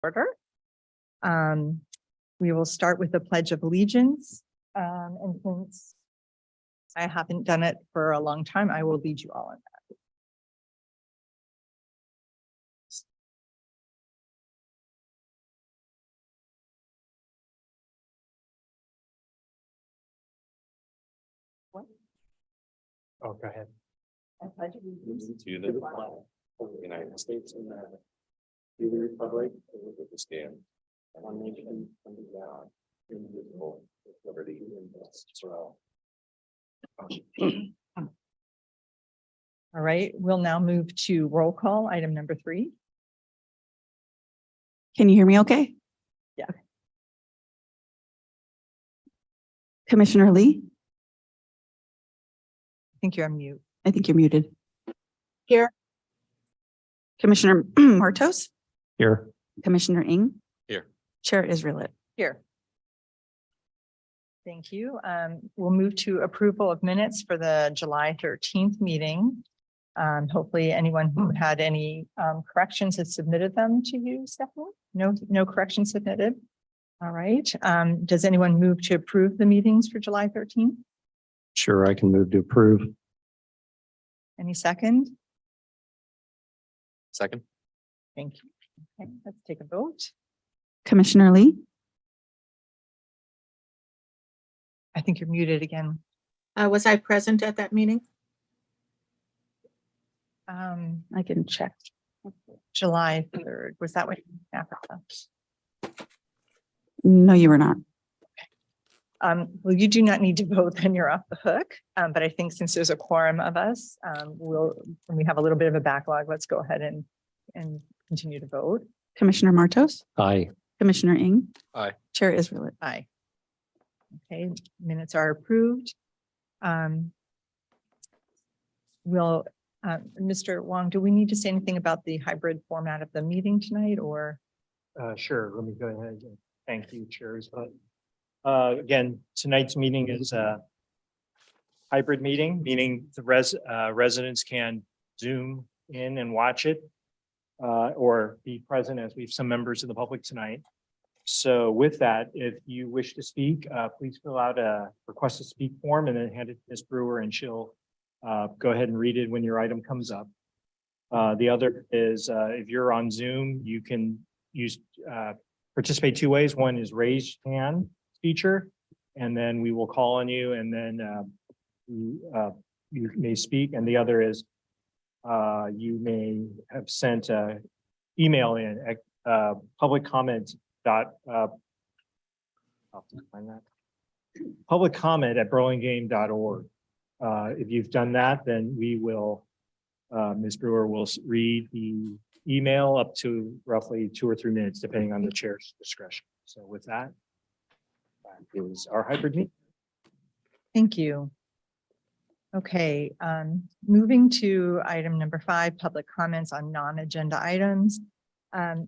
order. We will start with the Pledge of Allegiance. And since I haven't done it for a long time, I will lead you all in that. What? Oh, go ahead. I pledge allegiance To the flag of the United States of America, to the republic for which it stands, one nation under God, indivisible, with liberty and justice for all. All right, we'll now move to roll call, item number 3. Can you hear me okay? Yeah. Commissioner Lee, I think you're on mute. I think you're muted. Here. Commissioner Martos, Here. Commissioner Ing. Here. Chair Israelit. Here. Thank you. We'll move to approval of minutes for the July 13th meeting. Hopefully anyone who had any corrections has submitted them to you, Stephanie? No corrections submitted. All right. Does anyone move to approve the meetings for July 13th? Sure, I can move to approve. Any second? Second. Thank you. Okay, let's take a vote. Commissioner Lee, I think you're muted again. Was I present at that meeting? I can check. July 3rd. Was that what Africa? No, you were not. Well, you do not need to vote, then you're off the hook. But I think since there's a quorum of us, when we have a little bit of a backlog, let's go ahead and continue to vote. Commissioner Martos, Aye. Commissioner Ing. Aye. Chair Israelit. Aye. Okay, minutes are approved. Mr. Wong, do we need to say anything about the hybrid format of the meeting tonight or? Sure, let me go ahead and thank you, chairs. But again, tonight's meeting is a hybrid meeting, meaning the residents can Zoom in and watch it or be present, as we have some members of the public tonight. So with that, if you wish to speak, please fill out a request to speak form and then hand it to Ms. Brewer, and she'll go ahead and read it when your item comes up. The other is if you're on Zoom, you can participate 2 ways. One is raise hand feature, and then we will call on you, and then you may speak. And the other is you may have sent an email in at public comment at burlingame.org. If you've done that, then we will, Ms. Brewer will read the email up to roughly 2 or 3 minutes, depending on the chair's discretion. So with that, that is our hybrid meeting. Thank you. Okay, moving to item number 5, public comments on non-agenda items.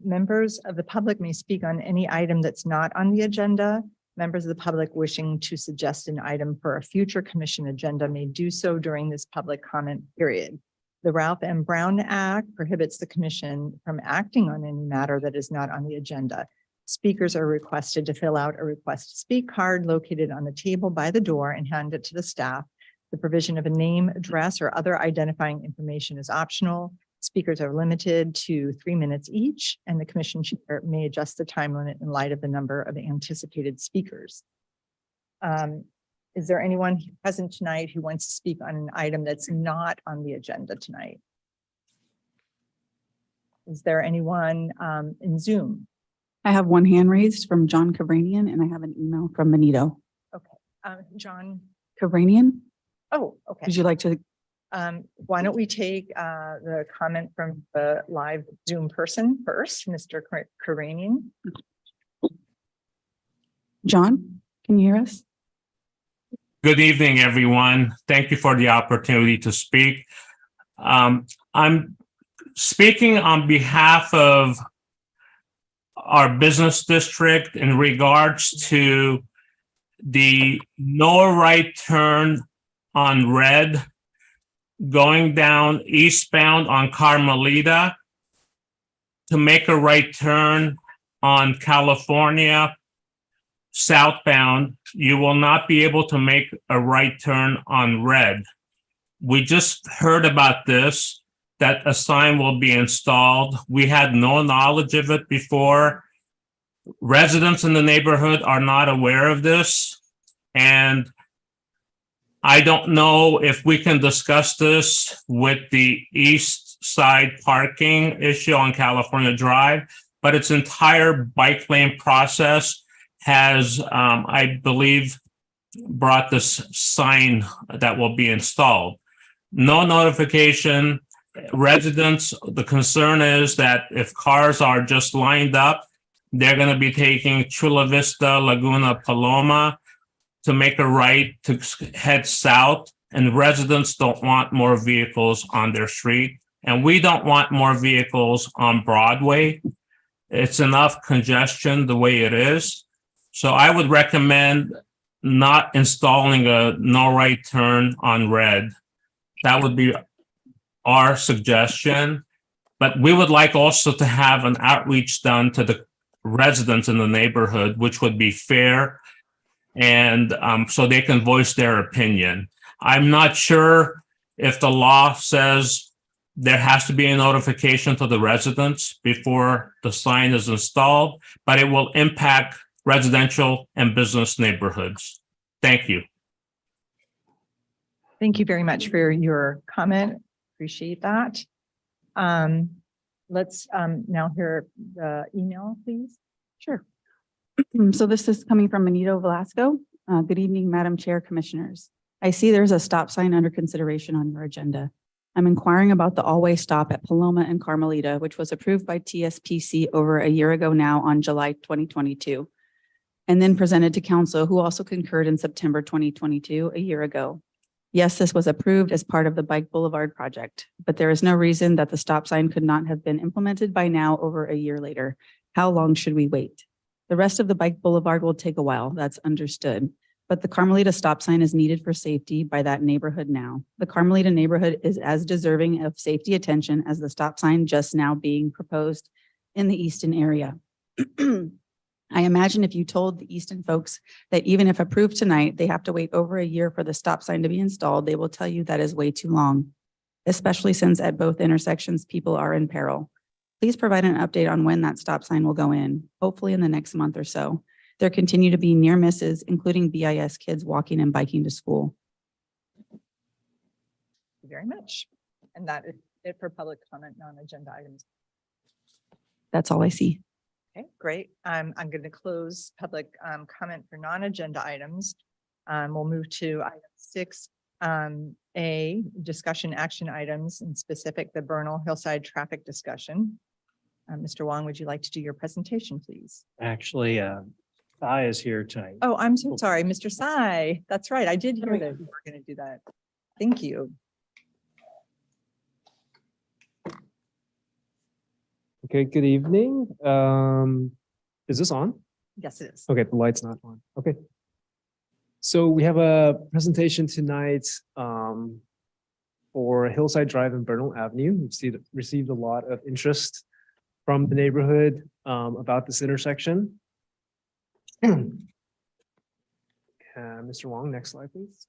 Members of the public may speak on any item that's not on the agenda. Members of the public wishing to suggest an item for a future commission agenda may do so during this public comment period. The Ralph M. Brown Act prohibits the commission from acting on any matter that is not on the agenda. Speakers are requested to fill out a request to speak card located on the table by the door and hand it to the staff. The provision of a name, address, or other identifying information is optional. Speakers are limited to 3 minutes each, and the commission chair may adjust the time limit in light of the number of anticipated speakers. Is there anyone present tonight who wants to speak on an item that's not on the agenda tonight? Is there anyone in Zoom? I have one hand raised from John Kavranian, and I have an email from Benito. Okay, John. Kavranian, Oh, okay. would you like to? Why don't we take the comment from the live Zoom person first, Mr. Karanian? John, can you hear us? Good evening, everyone. Thank you for the opportunity to speak. I'm speaking on behalf of our business district in regards to the no right turn on Red going down eastbound on Carmelita to make a right turn on California southbound, you will not be able to make a right turn on red. We just heard about this, that a sign will be installed. We had no knowledge of it before. Residents in the neighborhood are not aware of this. And I don't know if we can discuss this with the east side parking issue on California Drive, but its entire bike lane process has, I believe, brought this sign that will be installed. No notification. Residents, the concern is that if cars are just lined up, they're going to be taking Chula Vista, Laguna, Paloma to make a right to head south, and residents don't want more vehicles on their street. And we don't want more vehicles on Broadway. It's enough congestion the way it is. So I would recommend not installing a no right turn on red. That would be our suggestion. But we would like also to have an outreach done to the residents in the neighborhood, which would be fair, and so they can voice their opinion. I'm not sure if the law says there has to be a notification to the residents before the sign is installed, but it will impact residential and business neighborhoods. Thank you. Thank you very much for your comment. Appreciate that. Let's now hear the email, please. Sure. So this is coming from Benito Velasco. Good evening, Madam Chair, Commissioners. I see there's a stop sign under consideration on your agenda. I'm inquiring about the all-way stop at Paloma and Carmelita, which was approved by TSPC over a year ago now on July 2022, and then presented to Council, who also concurred in September 2022, a year ago. Yes, this was approved as part of the Bike Boulevard project, but there is no reason that the stop sign could not have been implemented by now over a year later. How long should we wait? The rest of the Bike Boulevard will take a while, that's understood. But the Carmelita stop sign is needed for safety by that neighborhood now. The Carmelita neighborhood is as deserving of safety attention as the stop sign just now being proposed in the Easton area. I imagine if you told the Easton folks that even if approved tonight, they have to wait over a year for the stop sign to be installed, they will tell you that is way too long, especially since at both intersections, people are in peril. Please provide an update on when that stop sign will go in, hopefully in the next month or so. There continue to be near misses, including BIS kids walking and biking to school. Thank you very much. And that is it for public comment non-agenda items. That's all I see. Okay, great. I'm going to close public comment for non-agenda items. We'll move to item 6A, discussion action items, in specific the Bernal Hillside traffic discussion. Mr. Wong, would you like to do your presentation, please? Actually, Sai is here tonight. Oh, I'm so sorry, Mr. Sai. That's right. I did hear that you were going to do that. Thank you. Okay, good evening. Is this on? Yes, it is. Okay, the light's not on. Okay. So we have a presentation tonight for Hillside Drive and Bernal Avenue. We've received a lot of interest from the neighborhood about this intersection. Mr. Wong, next slide, please.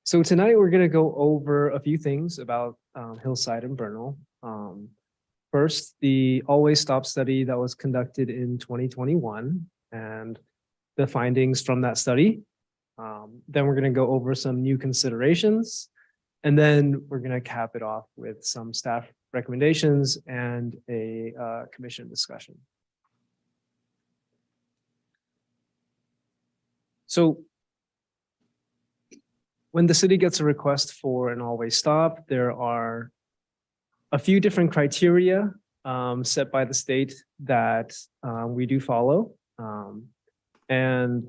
So tonight we're going to go over a few things about Hillside and Bernal. First, the always stop study that was conducted in 2021 and the findings from that study. Then we're going to go over some new considerations, and then we're going to cap it off with some staff recommendations and a commission discussion. So when the city gets a request for an always stop, there are a few different criteria set by the state that we do follow. And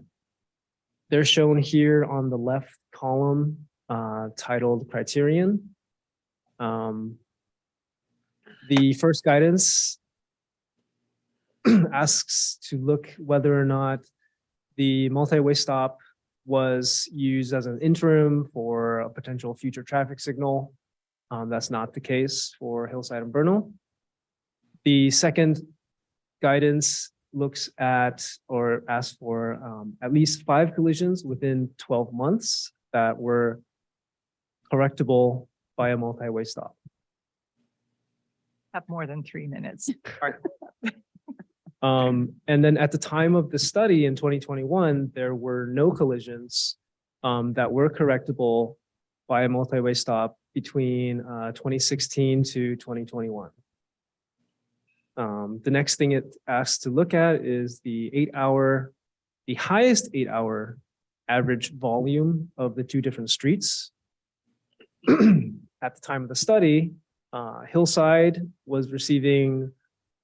they're shown here on the left column titled criterion. The first guidance asks to look whether or not the multi-way stop was used as an interim for a potential future traffic signal. That's not the case for Hillside and Bernal. The second guidance looks at or asks for at least 5 collisions within 12 months that were correctable by a multi-way stop. Have more than 3 minutes. And then at the time of the study in 2021, there were no collisions that were correctable by a multi-way stop between 2016 to 2021. The next thing it asks to look at is the highest 8-hour average volume of the 2 different streets. At the time of the study, Hillside was receiving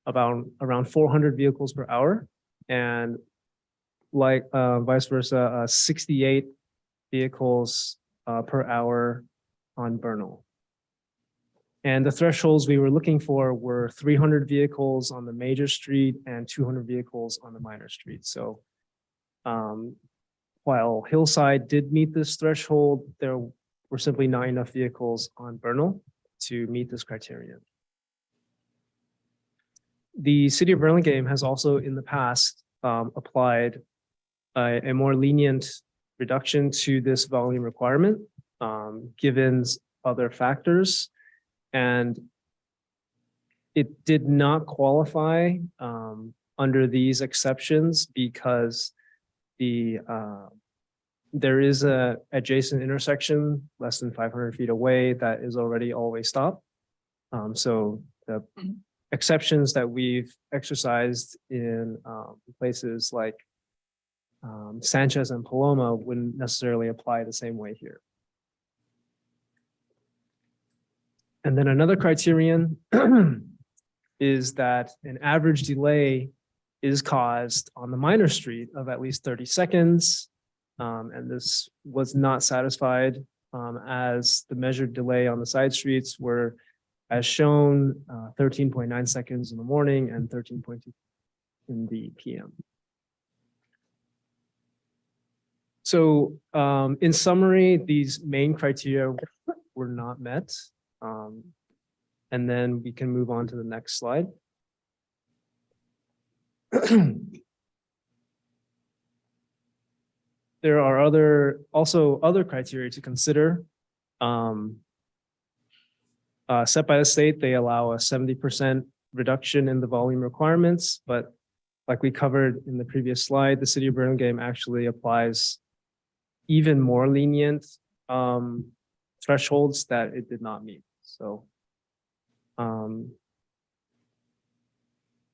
around 400 vehicles per hour, and vice versa, 68 vehicles per hour on Bernal. And the thresholds we were looking for were 300 vehicles on the major street and 200 vehicles on the minor street. So while Hillside did meet this threshold, there were simply not enough vehicles on Bernal to meet this criterion. The city of Burlingame has also in the past applied a more lenient reduction to this volume requirement, given other factors. And it did not qualify under these exceptions because there is a adjacent intersection less than 500 feet away that is already always stop. So the exceptions that we've exercised in places like Sanchez and Paloma wouldn't necessarily apply the same way here. And then another criterion is that an average delay is caused on the minor street of at least 30 seconds. And this was not satisfied as the measured delay on the side streets were, as shown, 13.9 seconds in the morning and 13.2 in the PM. So in summary, these main criteria were not met. And then we can move on to the next slide. There are also other criteria to consider. Set by the state, they allow a 70% reduction in the volume requirements, but like we covered in the previous slide, the city of Burlingame actually applies even more lenient thresholds that it did not meet. So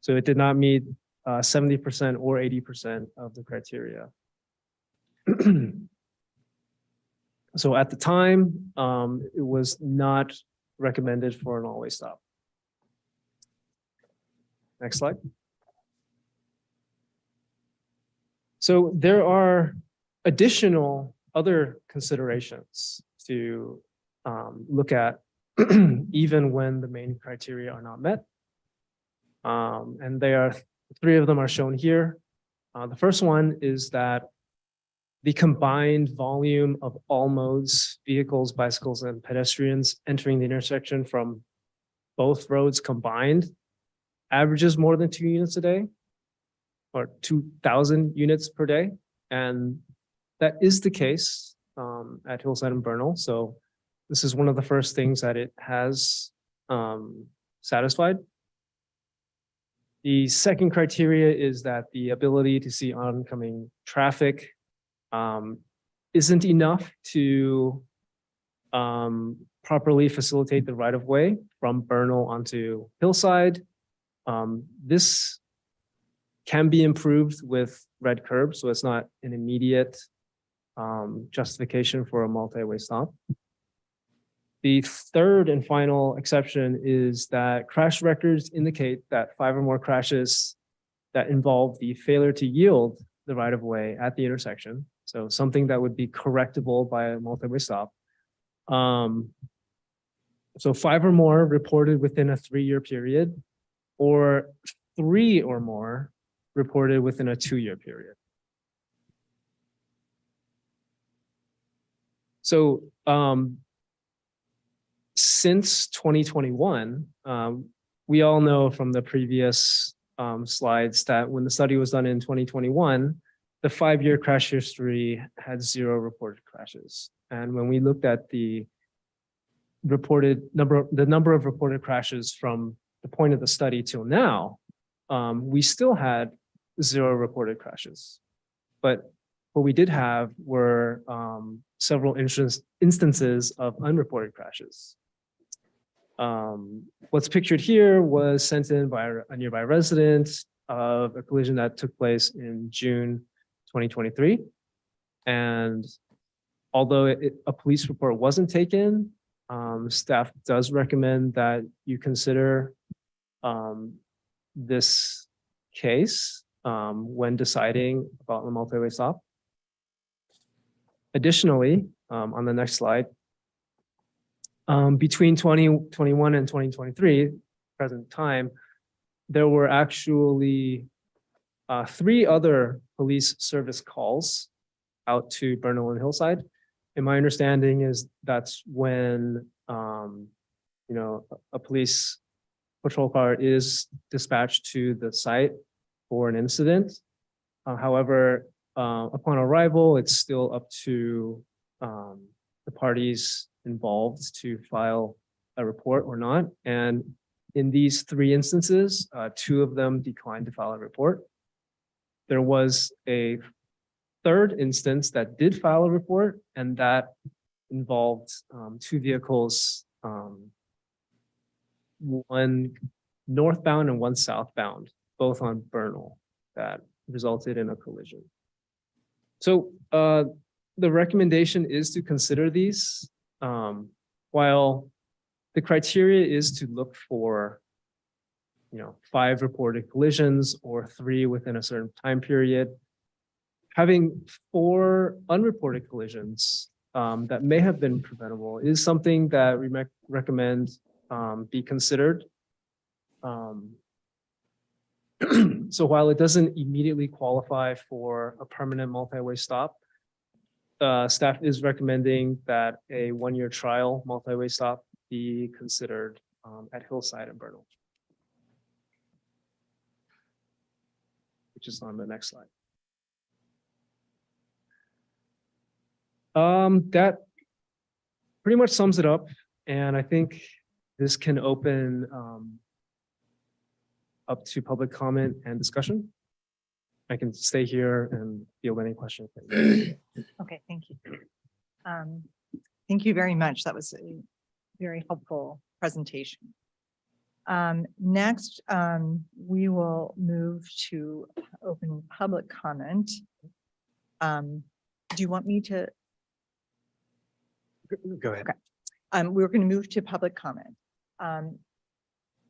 it did not meet 70% or 80% of the criteria. So at the time, it was not recommended for an all-way stop. Next slide. So there are additional other considerations to look at even when the main criteria are not met. And three of them are shown here. The first one is that the combined volume of all modes, vehicles, bicycles, and pedestrians entering the intersection from both roads combined averages more than 2 units a day, or 2,000 units per day. And that is the case at Hillside and Bernal. So this is one of the first things that it has satisfied. The second criteria is that the ability to see oncoming traffic isn't enough to properly facilitate the right-of-way from Bernal onto Hillside. This can be improved with red curb, so it's not an immediate justification for a multi-way stop. The third and final exception is that crash records indicate that 5 or more crashes that involve the failure to yield the right-of-way at the intersection. So something that would be correctable by a multi-way stop. So 5 or more reported within a 3-year period, or 3 or more reported within a 2-year period. So since 2021, we all know from the previous slides that when the study was done in 2021, the 5-year crash history had 0 reported crashes. And when we looked at the number of reported crashes from the point of the study till now, we still had 0 reported crashes. But what we did have were several instances of unreported crashes. What's pictured here was sent in by a nearby resident of a collision that took place in June 2023. And although a police report wasn't taken, staff does recommend that you consider this case when deciding about the multi-way stop. Additionally, on the next slide, between 2021 and 2023, present time, there were actually 3 other police service calls out to Bernal and Hillside. And my understanding is that's when, a police patrol car is dispatched to the site for an incident. However, upon arrival, it's still up to the parties involved to file a report or not. And in these 3 instances, 2 of them declined to file a report. There was a 3rd instance that did file a report, and that involved 2 vehicles, one northbound and one southbound, both on Bernal, that resulted in a collision. So the recommendation is to consider these. While the criteria is to look for, 5 reported collisions or 3 within a certain time period, having 4 unreported collisions that may have been preventable is something that we recommend be considered. So while it doesn't immediately qualify for a permanent multi-way stop, staff is recommending that a 1-year trial multi-way stop be considered at Hillside and Bernal, which is on the next slide. That pretty much sums it up, and I think this can open up to public comment and discussion. I can stay here and field any questions. Okay, thank you. Thank you very much. That was a very helpful presentation. Next, we will move to open public comment. Do you want me to? Go ahead. We're going to move to public comment.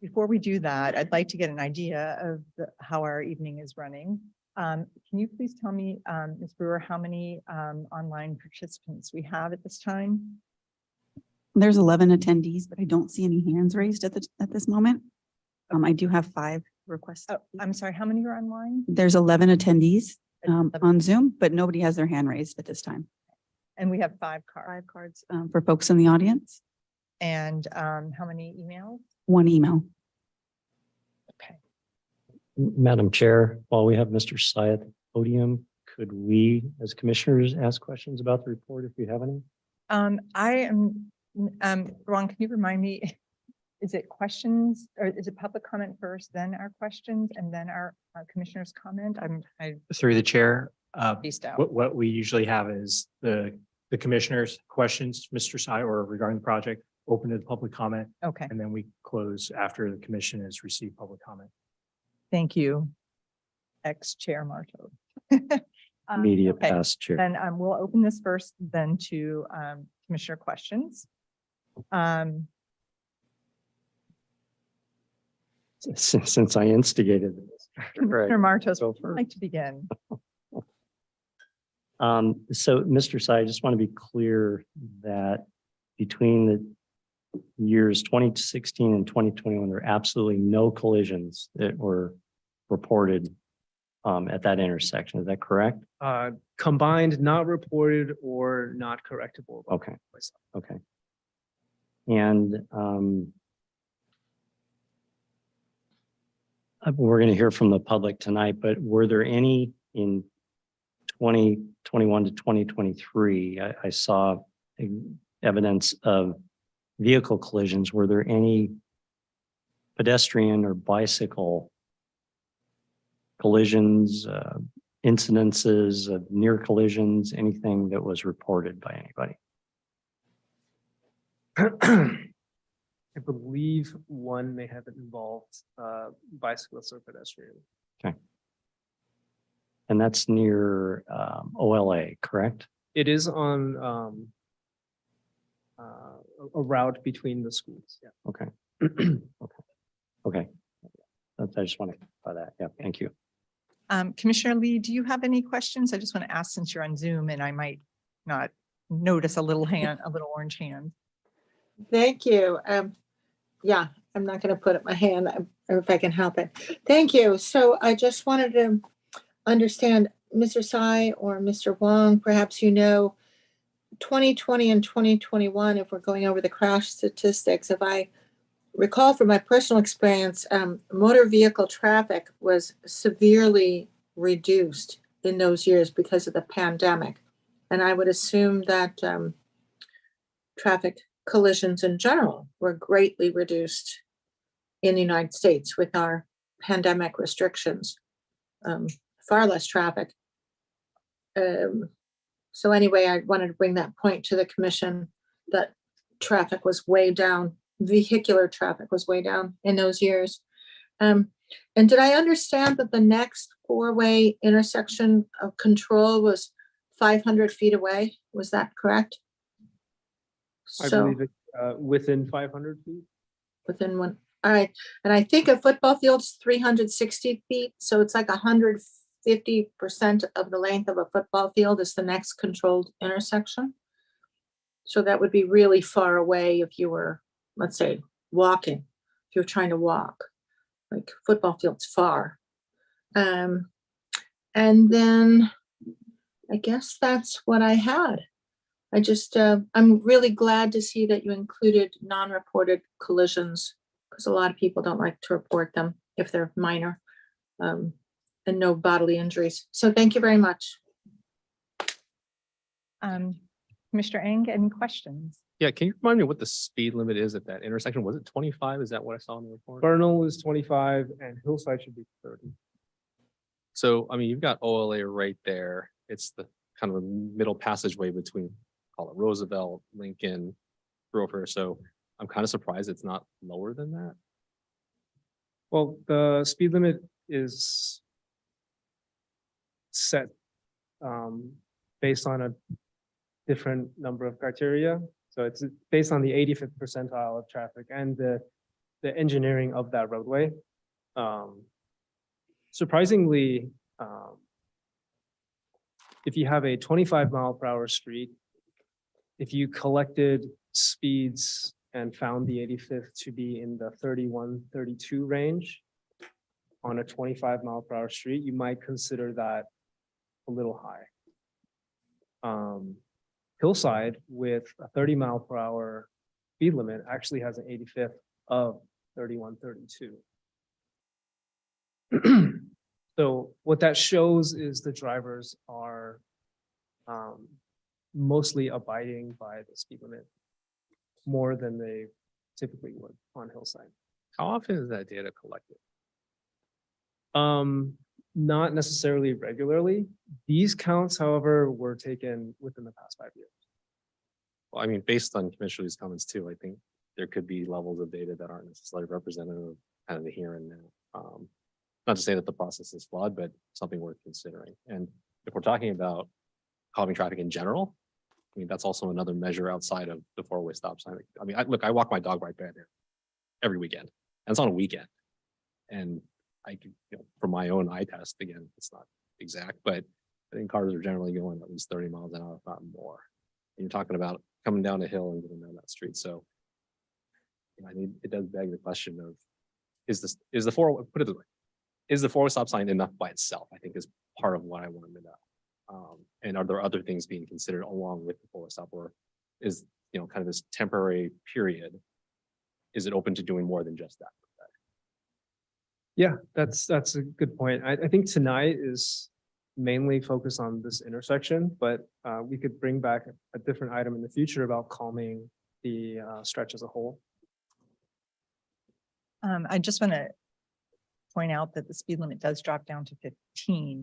Before we do that, I'd like to get an idea of how our evening is running. Can you please tell me, Ms. Brewer, how many online participants we have at this time? There's 11 attendees, but I don't see any hands raised at this moment. I do have 5 requests. Oh, I'm sorry, how many are online? There's 11 attendees 11. on Zoom, but nobody has their hand raised at this time. And we have 5 cards. 5 cards for folks in the audience. And how many emails? 1 email. Okay. Madam Chair, while we have Mr. Sy at the podium, could we, as commissioners, ask questions about the report if you have any? Ron, can you remind me, is it questions or is it public comment first, then our questions and then our commissioners comment? I Through the chair, spaced out. what we usually have is the commissioners' questions, Mr. Sy, or regarding the project, open to the public comment, Okay, and then we close after the commission has received public comment. thank you. Ex-chair Marto. Media okay. past chair. Then we'll open this first, then to commissioner questions. Since I instigated this. Commissioner Martos, Go would you first. like to begin? So Mr. Sy, I just want to be clear that between the years 2016 and 2021, there are absolutely no collisions that were reported at that intersection. Is that correct? Combined, not reported or not correctable. Okay. Okay. And we're going to hear from the public tonight, but were there any in 2021 to 2023? I saw evidence of vehicle collisions. Were there any pedestrian or bicycle collisions, incidences of near collisions, anything that was reported by anybody? I believe one may have involved bicyclists or pedestrian. And that's near OLA, correct? It is on a route between the schools. Yeah. Okay. Okay. Okay. I just want to clarify that. Yeah, thank you. Commissioner Lee, do you have any questions? I just want to ask since you're on Zoom and I might not notice a little orange hand. Thank you. Yeah, I'm not going to put up my hand if I can help it. Thank you. So I just wanted to understand, Mr. Tsai or Mr. Wong, perhaps 2020 and 2021, if we're going over the crash statistics, if I recall from my personal experience, motor vehicle traffic was severely reduced in those years because of the pandemic. And I would assume that traffic collisions in general were greatly reduced in the United States with our pandemic restrictions, far less traffic. So anyway, I wanted to bring that point to the commission that traffic was way down, vehicular traffic was way down in those years. And did I understand that the next four-way intersection of control was 500 feet away? Was that correct? I So believe it within 500 feet. within one, all right. And I think a football field's 360 feet, so it's like 150% of the length of a football field is the next controlled intersection. So that would be really far away if you were, let's say, walking, if you're trying to walk, like football field's far. And then I guess that's what I had. I just, I'm really glad to see that you included non-reported collisions because a lot of people don't like to report them if they're minor, and no bodily injuries. So thank you very much. Commissioner Eng, any questions? Yeah, can you remind me what the speed limit is at that intersection? Was it 25? Is that what I saw in the report? Bernal is 25 and Hillside should be 30. So, I mean, you've got OLA right there. It's the kind of a middle passageway between, call it Roosevelt, Lincoln, Grover. So I'm kind of surprised it's not lower than that. Well, the speed limit is set based on a different number of criteria. So it's based on the 85th percentile of traffic and the engineering of that roadway. Surprisingly, if you have a 25-mile-per-hour street, if you collected speeds and found the 85th to be in the 31, 32 range on a 25-mile-per-hour street, you might consider that a little high. Hillside with a 30-mile-per-hour speed limit actually has an 85th of 31, 32. So what that shows is the drivers are mostly abiding by the speed limit more than they typically would on Hillside. How often is that data collected? Not necessarily regularly. These counts, however, were taken within the past 5 years. Well, I mean, based on Commissioner Lee's comments too, I think there could be levels of data that aren't necessarily representative of kind of the here and now. Not to say that the process is flawed, but something worth considering. And if we're talking about calming traffic in general, I mean, that's also another measure outside of the four-way stop sign. I mean, I walk my dog right by there every weekend, and it's on a weekend. And I could, from my own eye test, again, it's not exact, but I think cars are generally going at least 30 miles an hour, if not more. And you're talking about coming down a hill and getting down that street. So it does beg the question of, is the put it this way, is the four-way stop sign enough by itself? I think is part of what I wanted to know. And are there other things being considered along with the four-way stop, or is, kind of this temporary period, is it open to doing more than just that? Yeah, that's a good point. I think tonight is mainly focused on this intersection, but we could bring back a different item in the future about calming the stretch as a whole. I just want to point out that the speed limit does drop down to 15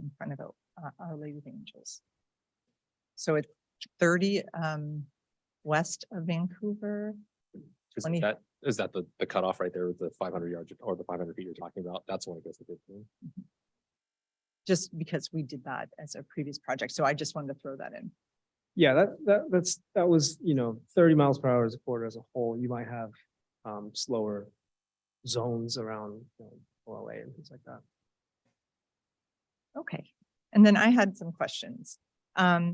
in front of Our Lady of Angels. So it's 30 west of Vancouver. 20. Is that the cutoff right there with the 500 yards or the 500 feet you're talking about? That's when it goes to 15. Just because we did that as a previous project. So I just wanted to throw that in. Yeah, that was, 30 miles per hour as a quarter as a whole. You might have slower zones around OLA and things like that. Okay. And then I had some questions. I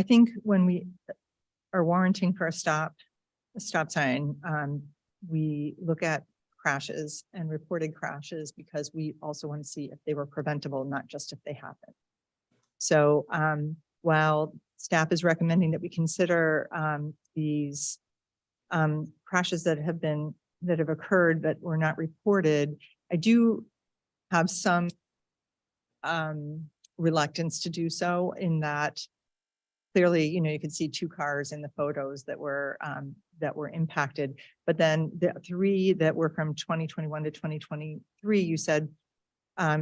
think when we are warranting for a stop sign, we look at crashes and reported crashes because we also want to see if they were preventable, not just if they happen. So while staff is recommending that we consider these crashes that have occurred that were not reported, I do have some reluctance to do so in that clearly, you could see two cars in the photos that were impacted, but then the three that were from 2021 to 2023, you said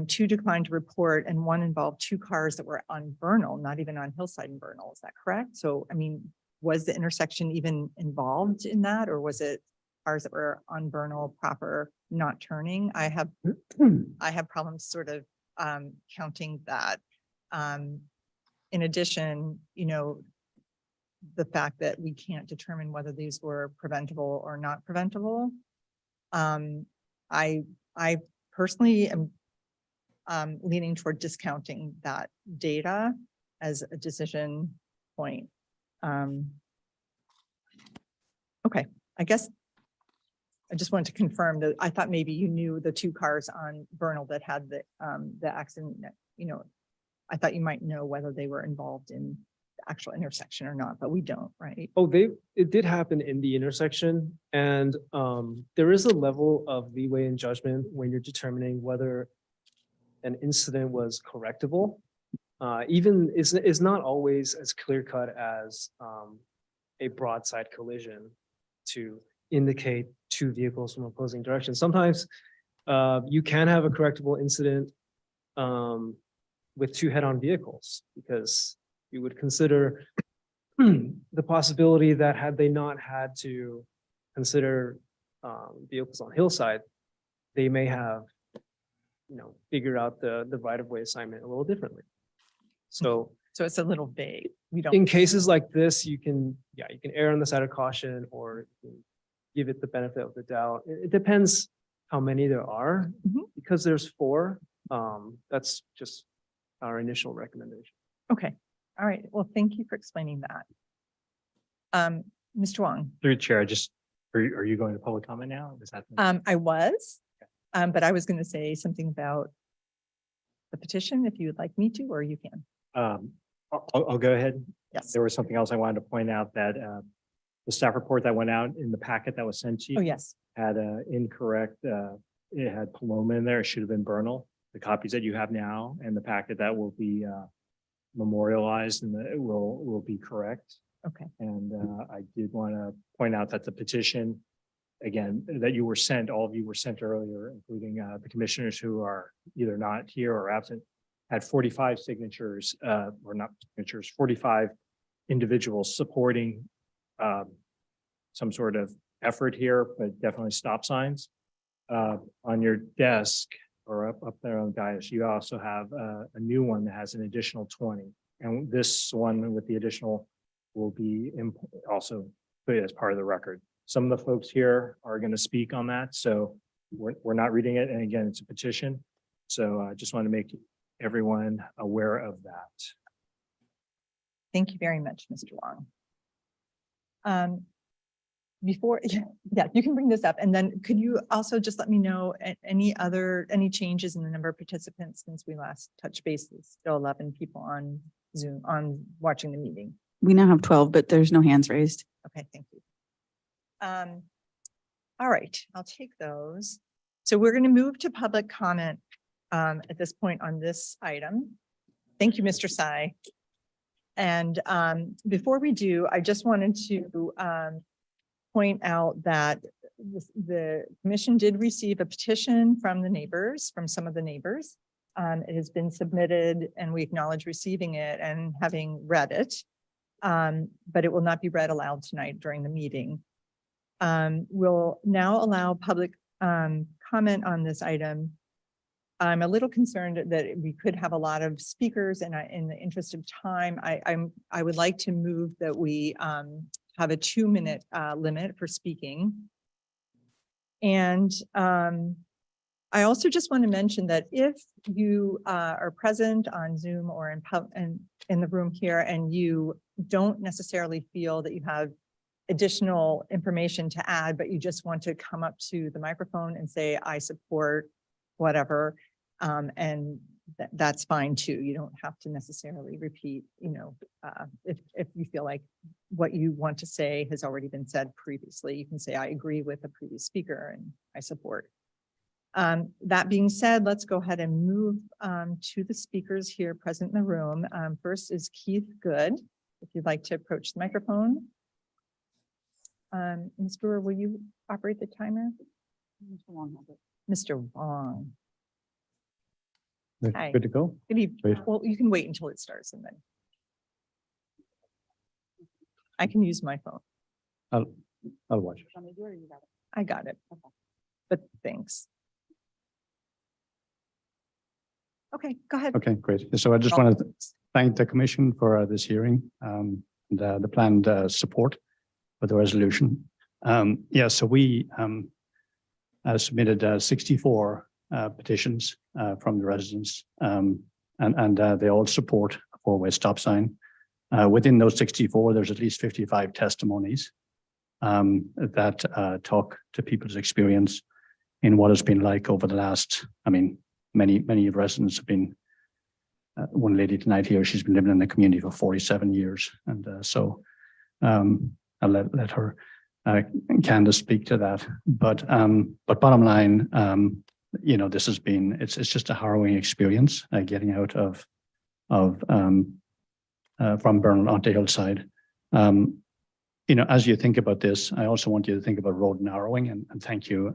two declined to report and one involved two cars that were on Vernal, not even on Hillside and Vernal. Is that correct? So, I mean, was the intersection even involved in that, or was it cars that were on Vernal proper, not turning? I have problems sort of counting that. In addition, the fact that we can't determine whether these were preventable or not preventable. I personally am leaning toward discounting that data as a decision point. Okay, I guess I just wanted to confirm that I thought maybe you knew the two cars on Vernal that had the accident, I thought you might know whether they were involved in the actual intersection or not, but we don't, right? Oh, it did happen in the intersection, and there is a level of leeway in judgment when you're determining whether an incident was correctable. Even is not always as clear cut as a broadside collision to indicate two vehicles from opposing directions. Sometimes you can have a correctable incident with two head-on vehicles, because you would consider the possibility that had they not had to consider vehicles on Hillside, they may have, figured out the right-of-way assignment a little differently. So it's a little vague. We don't. in cases like this, you can err on the side of caution, or you can give it the benefit of the doubt. It depends how many there are. Mhm. Because there's 4, that's just our initial recommendation. Okay, all right. Well, thank you for explaining that. Mr. Wong, Through the chair, are you going to public comment now? Is that? I was, but I was going to say something about the petition if you would like me to, or you can. I'll go ahead. Yes. There was something else I wanted to point out, that the staff report that went out in the packet that was sent to you Oh, yes. had incorrect, it had Paloma in there. It should have been Bernal. The copies that you have now and the packet that will be memorialized and it will be correct. Okay. And I did want to point out that the petition, again, that you were sent, all of you were sent earlier, including the commissioners who are either not here or absent, had 45 signatures, or not signatures, 45 individuals supporting some sort of effort here, but definitely stop signs. On your desk or up there on the dais, you also have a new one that has an additional 20. And this one with the additional will be also put as part of the record. Some of the folks here are going to speak on that, so we're not reading it. And again, it's a petition. So I just want to make everyone aware of that. Thank you very much, Mr. Wong. Before, yeah, you can bring this up. And then could you also just let me know any changes in the number of participants since we last touched bases? Still 11 people on Zoom, on watching the meeting. We now have 12, but there's no hands raised. Okay, thank you. All right, I'll take those. So we're going to move to public comment at this point on this item. Thank you, Mr. Sy. And before we do, I just wanted to point out that the commission did receive a petition from the neighbors, from some of the neighbors. It has been submitted and we acknowledge receiving it and having read it. But it will not be read aloud tonight during the meeting. We'll now allow public comment on this item. I'm a little concerned that we could have a lot of speakers and in the interest of time, I would like to move that we have a 2-minute limit for speaking. And I also just want to mention that if you are present on Zoom or in the room here and you don't necessarily feel that you have additional information to add, but you just want to come up to the microphone and say, I support whatever, and that's fine too. You don't have to necessarily repeat, if you feel like what you want to say has already been said previously, you can say, I agree with the previous speaker and I support. That being said, let's go ahead and move to the speakers here present in the room. First is Keith Good. If you'd like to approach the microphone. Ms. Brewer, will you operate the timer? Mr. Wong. Hi. Good to go. Good evening. Great. Well, you can wait until it starts and then I can use my phone. I'll watch. I got it. But thanks. Okay, go ahead. Okay, great. So I just want to thank the commission for this hearing, the planned support for the resolution. So we submitted 64 petitions from the residents, and they all support a 4-way stop sign. Within those 64, there's at least 55 testimonies that talk to people's experience in what it's been like over the last, many residents have been, one lady tonight here, she's been living in the community for 47 years. And I'll let her, Candace, speak to that. But bottom line, this has been, it's just a harrowing experience getting out from Bernal onto Hillside. As you think about this, I also want you to think about road narrowing, and thank you,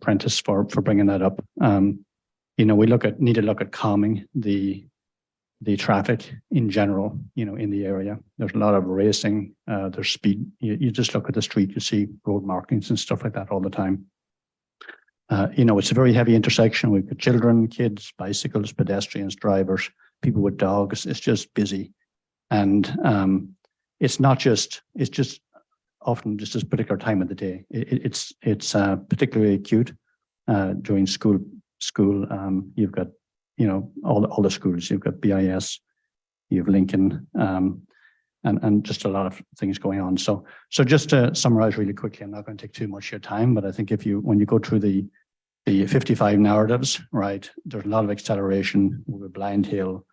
Prentice, for bringing that up. We need to look at calming the traffic in general, in the area. There's a lot of racing, there's speed. You just look at the street, you see road markings and stuff like that all the time. It's a very heavy intersection. We've got children, kids, bicycles, pedestrians, drivers, people with dogs. It's just busy. And it's just often just this particular time of the day. It's particularly acute during school. You've got, all the schools. You've got BIS, you have Lincoln, and just a lot of things going on. So just to summarize really quickly, I'm not going to take too much of your time, but I think when you go through the 55 narratives, right, there's a lot of acceleration with Blind Hill,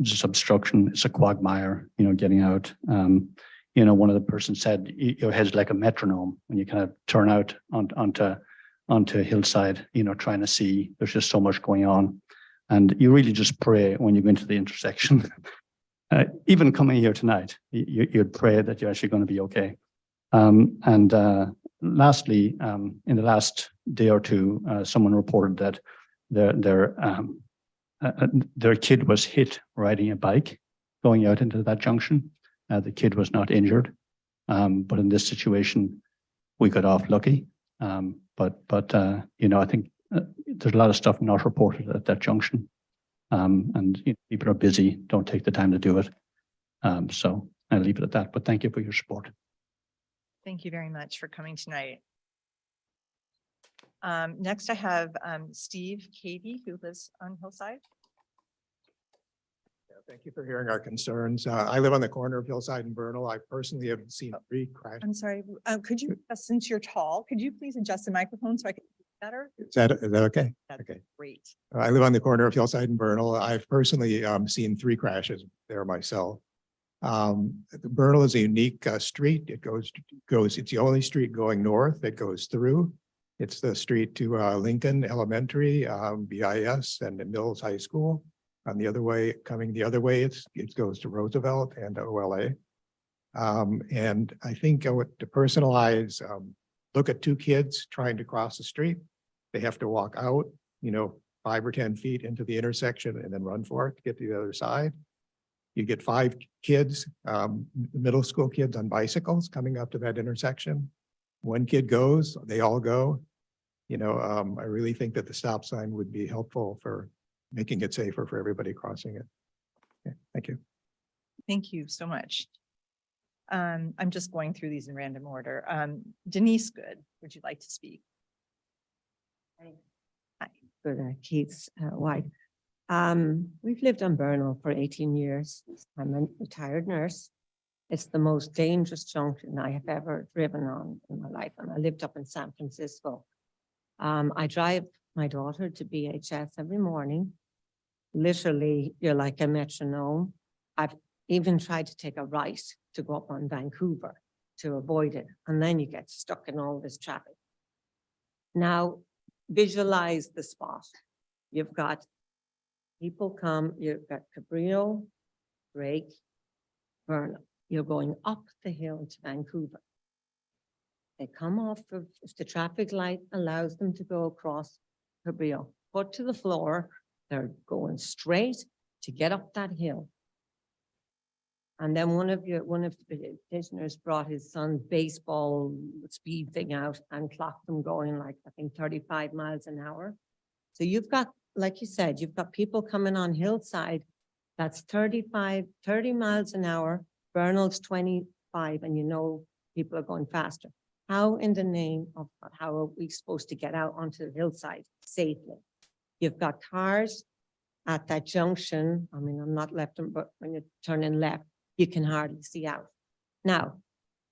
just obstruction. It's a quagmire, getting out. One of the persons said your head's like a metronome when you kind of turn out onto Hillside, trying to see. There's just so much going on. And you really just pray when you go into the intersection. Even coming here tonight, you'd pray that you're actually going to be okay. Lastly, in the last day or two, someone reported that their kid was hit riding a bike going out into that junction. The kid was not injured, but in this situation, we got off lucky. But I think there's a lot of stuff not reported at that junction, and people are busy, don't take the time to do it. So I'll leave it at that. But thank you for your support. Thank you very much for coming tonight. Next, I have Steve Cady, who lives on Hillside. Thank you for hearing our concerns. I live on the corner of Hillside and Bernal. I personally have seen 3 crashes. I'm sorry, could you, since you're tall, could you please adjust the microphone so I can hear better? Is that okay? That's Okay. great. I live on the corner of Hillside and Bernal. I've personally seen 3 crashes there myself. Bernal is a unique street. It's the only street going north that goes through. It's the street to Lincoln Elementary, BIS, and the Mills High School. On the other way, coming the other way, it goes to Roosevelt and OLA. And I think to personalize, look at two kids trying to cross the street. They have to walk out, 5 or 10 feet into the intersection and then run for it to get to the other side. You get 5 kids, middle school kids on bicycles coming up to that intersection. One kid goes, they all go. I really think that the stop sign would be helpful for making it safer for everybody crossing it. Okay, thank you. Thank you so much. I'm just going through these in random order. Denise Good, would you like to speak? For Keith's wife. We've lived on Burnell for 18 years. I'm a retired nurse. It's the most dangerous junction I have ever driven on in my life, and I lived up in San Francisco. I drive my daughter to BHS every morning. Literally, you're like a metronome. I've even tried to take a right to go up on Vancouver to avoid it, and then you get stuck in all this traffic. Now, visualize the spot. You've got people come, you've got Cabrillo, Drake, Burnell. You're going up the hill to Vancouver. They come off of, if the traffic light allows them to go across Cabrillo, foot to the floor, they're going straight to get up that hill. And then one of the petitioners brought his son's baseball speed thing out and clocked them going like, I think 35 miles an hour. So you've got, like you said, you've got people coming on hillside, that's 30 miles an hour, Burnell's 25, and people are going faster. How in the name of God, how are we supposed to get out onto the hillside safely? You've got cars at that junction. I mean, I'm not left, but when you're turning left, you can hardly see out. Now,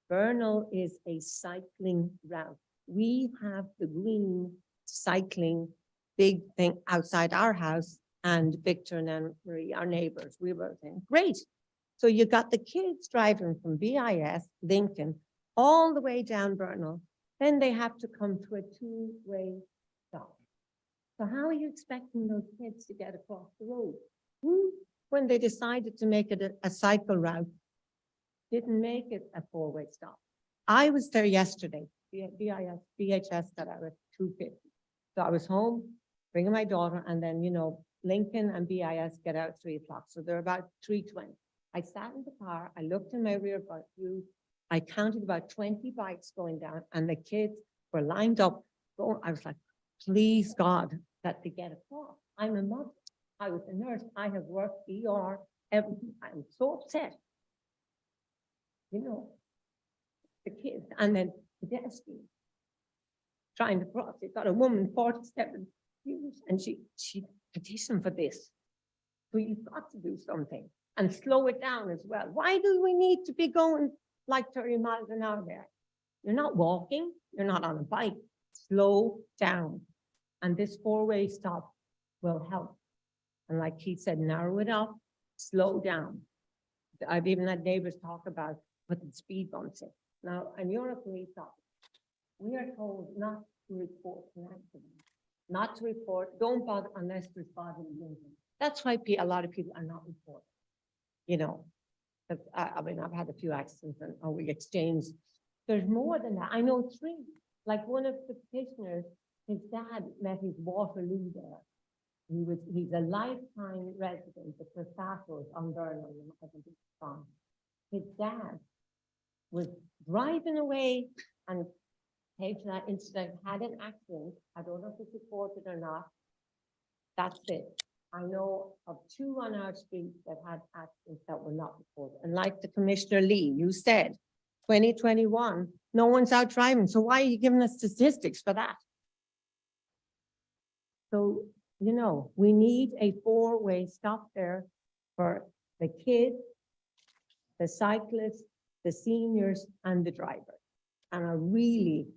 Burnell is a cycling route. We have the green cycling big thing outside our house, and Victor and Anne Marie, our neighbors, we were saying, great. So you got the kids driving from BIS, Lincoln, all the way down Burnell. Then they have to come to a two-way stop. So how are you expecting those kids to get across the road? When they decided to make it a cycle route, didn't make it a four-way stop. I was there yesterday, BHS got out at 2:50. So I was home, bringing my daughter, and then, Lincoln and BIS get out at 3 o'clock. So they're about 3:20. I sat in the car, I looked in my rear view, I counted about 20 bikes going down, and the kids were lined up. I was like, please God, that they get across. I'm a mother. I was a nurse. I have worked ER, everything. I'm so upset. The kids, and then pedestrians trying to cross. They've got a woman, 47 years, and she petitioned for this. So you've got to do something and slow it down as well. Why do we need to be going like 30 miles an hour there? You're not walking, you're not on a bike. Slow down. And this four-way stop will help. And like he said, narrow it up, slow down. I've even had neighbors talk about putting speed bumps in. Now, and you're a police officer. We are told not to report an accident, not to report, don't bother unless there's bodily injury. That's why a lot of people are not reporting. I mean, I've had a few accidents and we exchanged. There's more than that. I know 3. Like one of the petitioners, his dad met his Waterloo there. He's a lifetime resident of the Safford on Burnell. His dad was driving away and came to that incident, had an accident. I don't know if it's reported or not. That's it. I know of 2 on our street that had accidents that were not reported. And like the Commissioner Lee, you said, 2021, no one's out driving. So why are you giving us statistics for that? So, we need a 4-way stop there for the kids, the cyclists, the seniors, and the driver. And I really,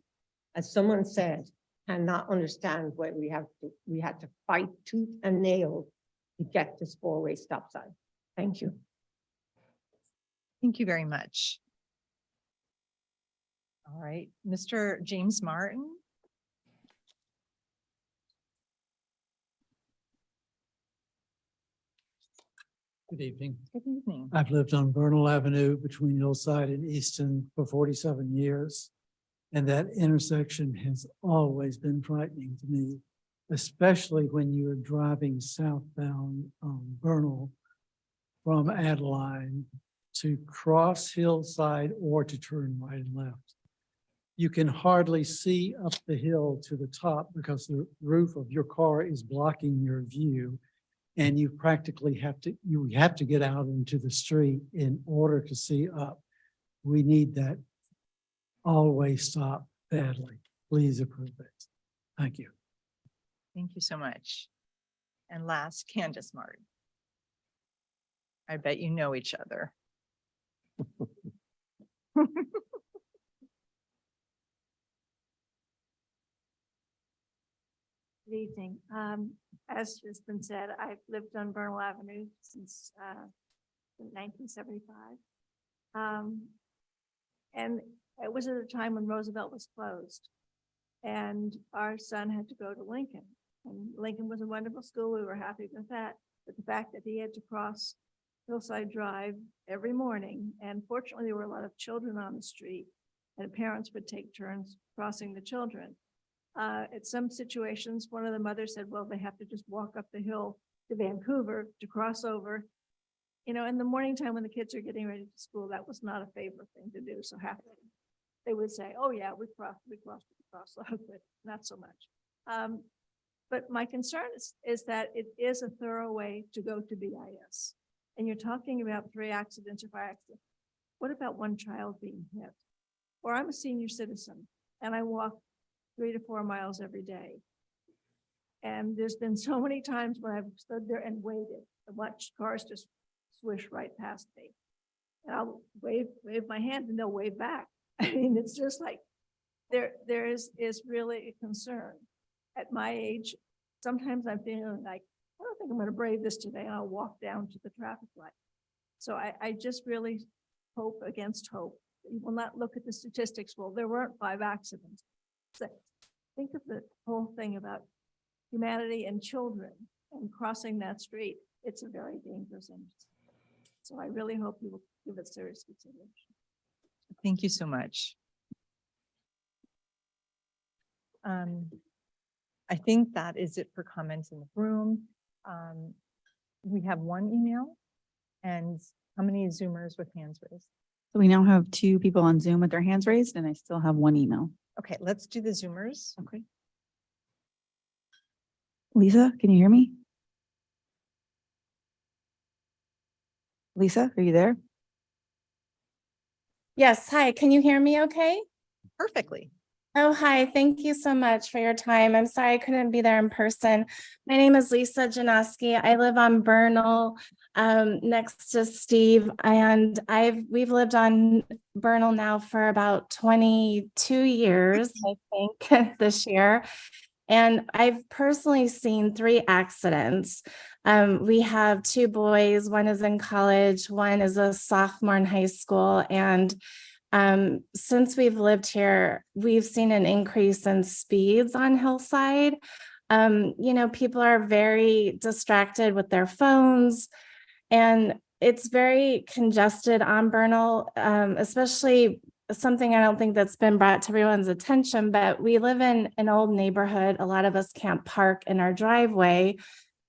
as someone said, cannot understand why we had to fight tooth and nail to get this 4-way stop sign. Thank you. Thank you very much. All right, Mr. James Martin. Good evening. Good evening. I've lived on Bernal Avenue between Hillside and Easton for 47 years. And that intersection has always been frightening to me, especially when you're driving southbound on Bernal from Adeline to cross Hillside or to turn right and left. You can hardly see up the hill to the top because the roof of your car is blocking your view. And you practically have to get out into the street in order to see up. We need that always stop badly. Please approve it. Thank you. Thank you so much. And last, Candace Martin. I bet you know each other. Good evening. As has been said, I've lived on Bernal Avenue since 1975. And it was at a time when Roosevelt was closed. And our son had to go to Lincoln. And Lincoln was a wonderful school. We were happy with that. But the fact that he had to cross Hillside Drive every morning, and fortunately, there were a lot of children on the street, and parents would take turns crossing the children. At some situations, one of the mothers said, well, they have to just walk up the hill to Vancouver to cross over. You know, in the morning time when the kids are getting ready to school, that was not a favorite thing to do. So happily, they would say, oh yeah, we crossed, but not so much. But my concern is that it is a thorough way to go to BIS. And you're talking about 3 accidents or 5 accidents. What about one child being hit? Or I'm a senior citizen and I walk 3 to 4 miles every day. And there's been so many times when I've stood there and waited and watched cars just swish right past me. And I'll wave my hand and they'll wave back. I mean, it's just like, there is really a concern. At my age, sometimes I'm feeling like, I don't think I'm going to brave this today. And I'll walk down to the traffic light. So I just really hope against hope. You will not look at the statistics. Well, there weren't 5 accidents. So think of the whole thing about humanity and children and crossing that street. It's a very dangerous intersection. So I really hope you will give it serious consideration. Thank you so much. I think that is it for comments in the room. We have 1 email, and how many Zoomers with hands raised? So we now have 2 people on Zoom with their hands raised, and I still have 1 email. Okay, let's do the Zoomers. Okay. Lisa, can you hear me? Lisa, are you there? Yes, hi, can you hear me okay? Perfectly. Oh, hi, thank you so much for your time. I'm sorry I couldn't be there in person. My name is Lisa Janoski. I live on Bernal, next to Steve, and we've lived on Bernal now for about 22 years, I think, this year. And I've personally seen 3 accidents. We have 2 boys, one is in college, one is a sophomore in high school, and since we've lived here, we've seen an increase in speeds on Hillside. You know, people are very distracted with their phones, and it's very congested on Bernal, especially something I don't think that's been brought to everyone's attention, but we live in an old neighborhood. A lot of us can't park in our driveway.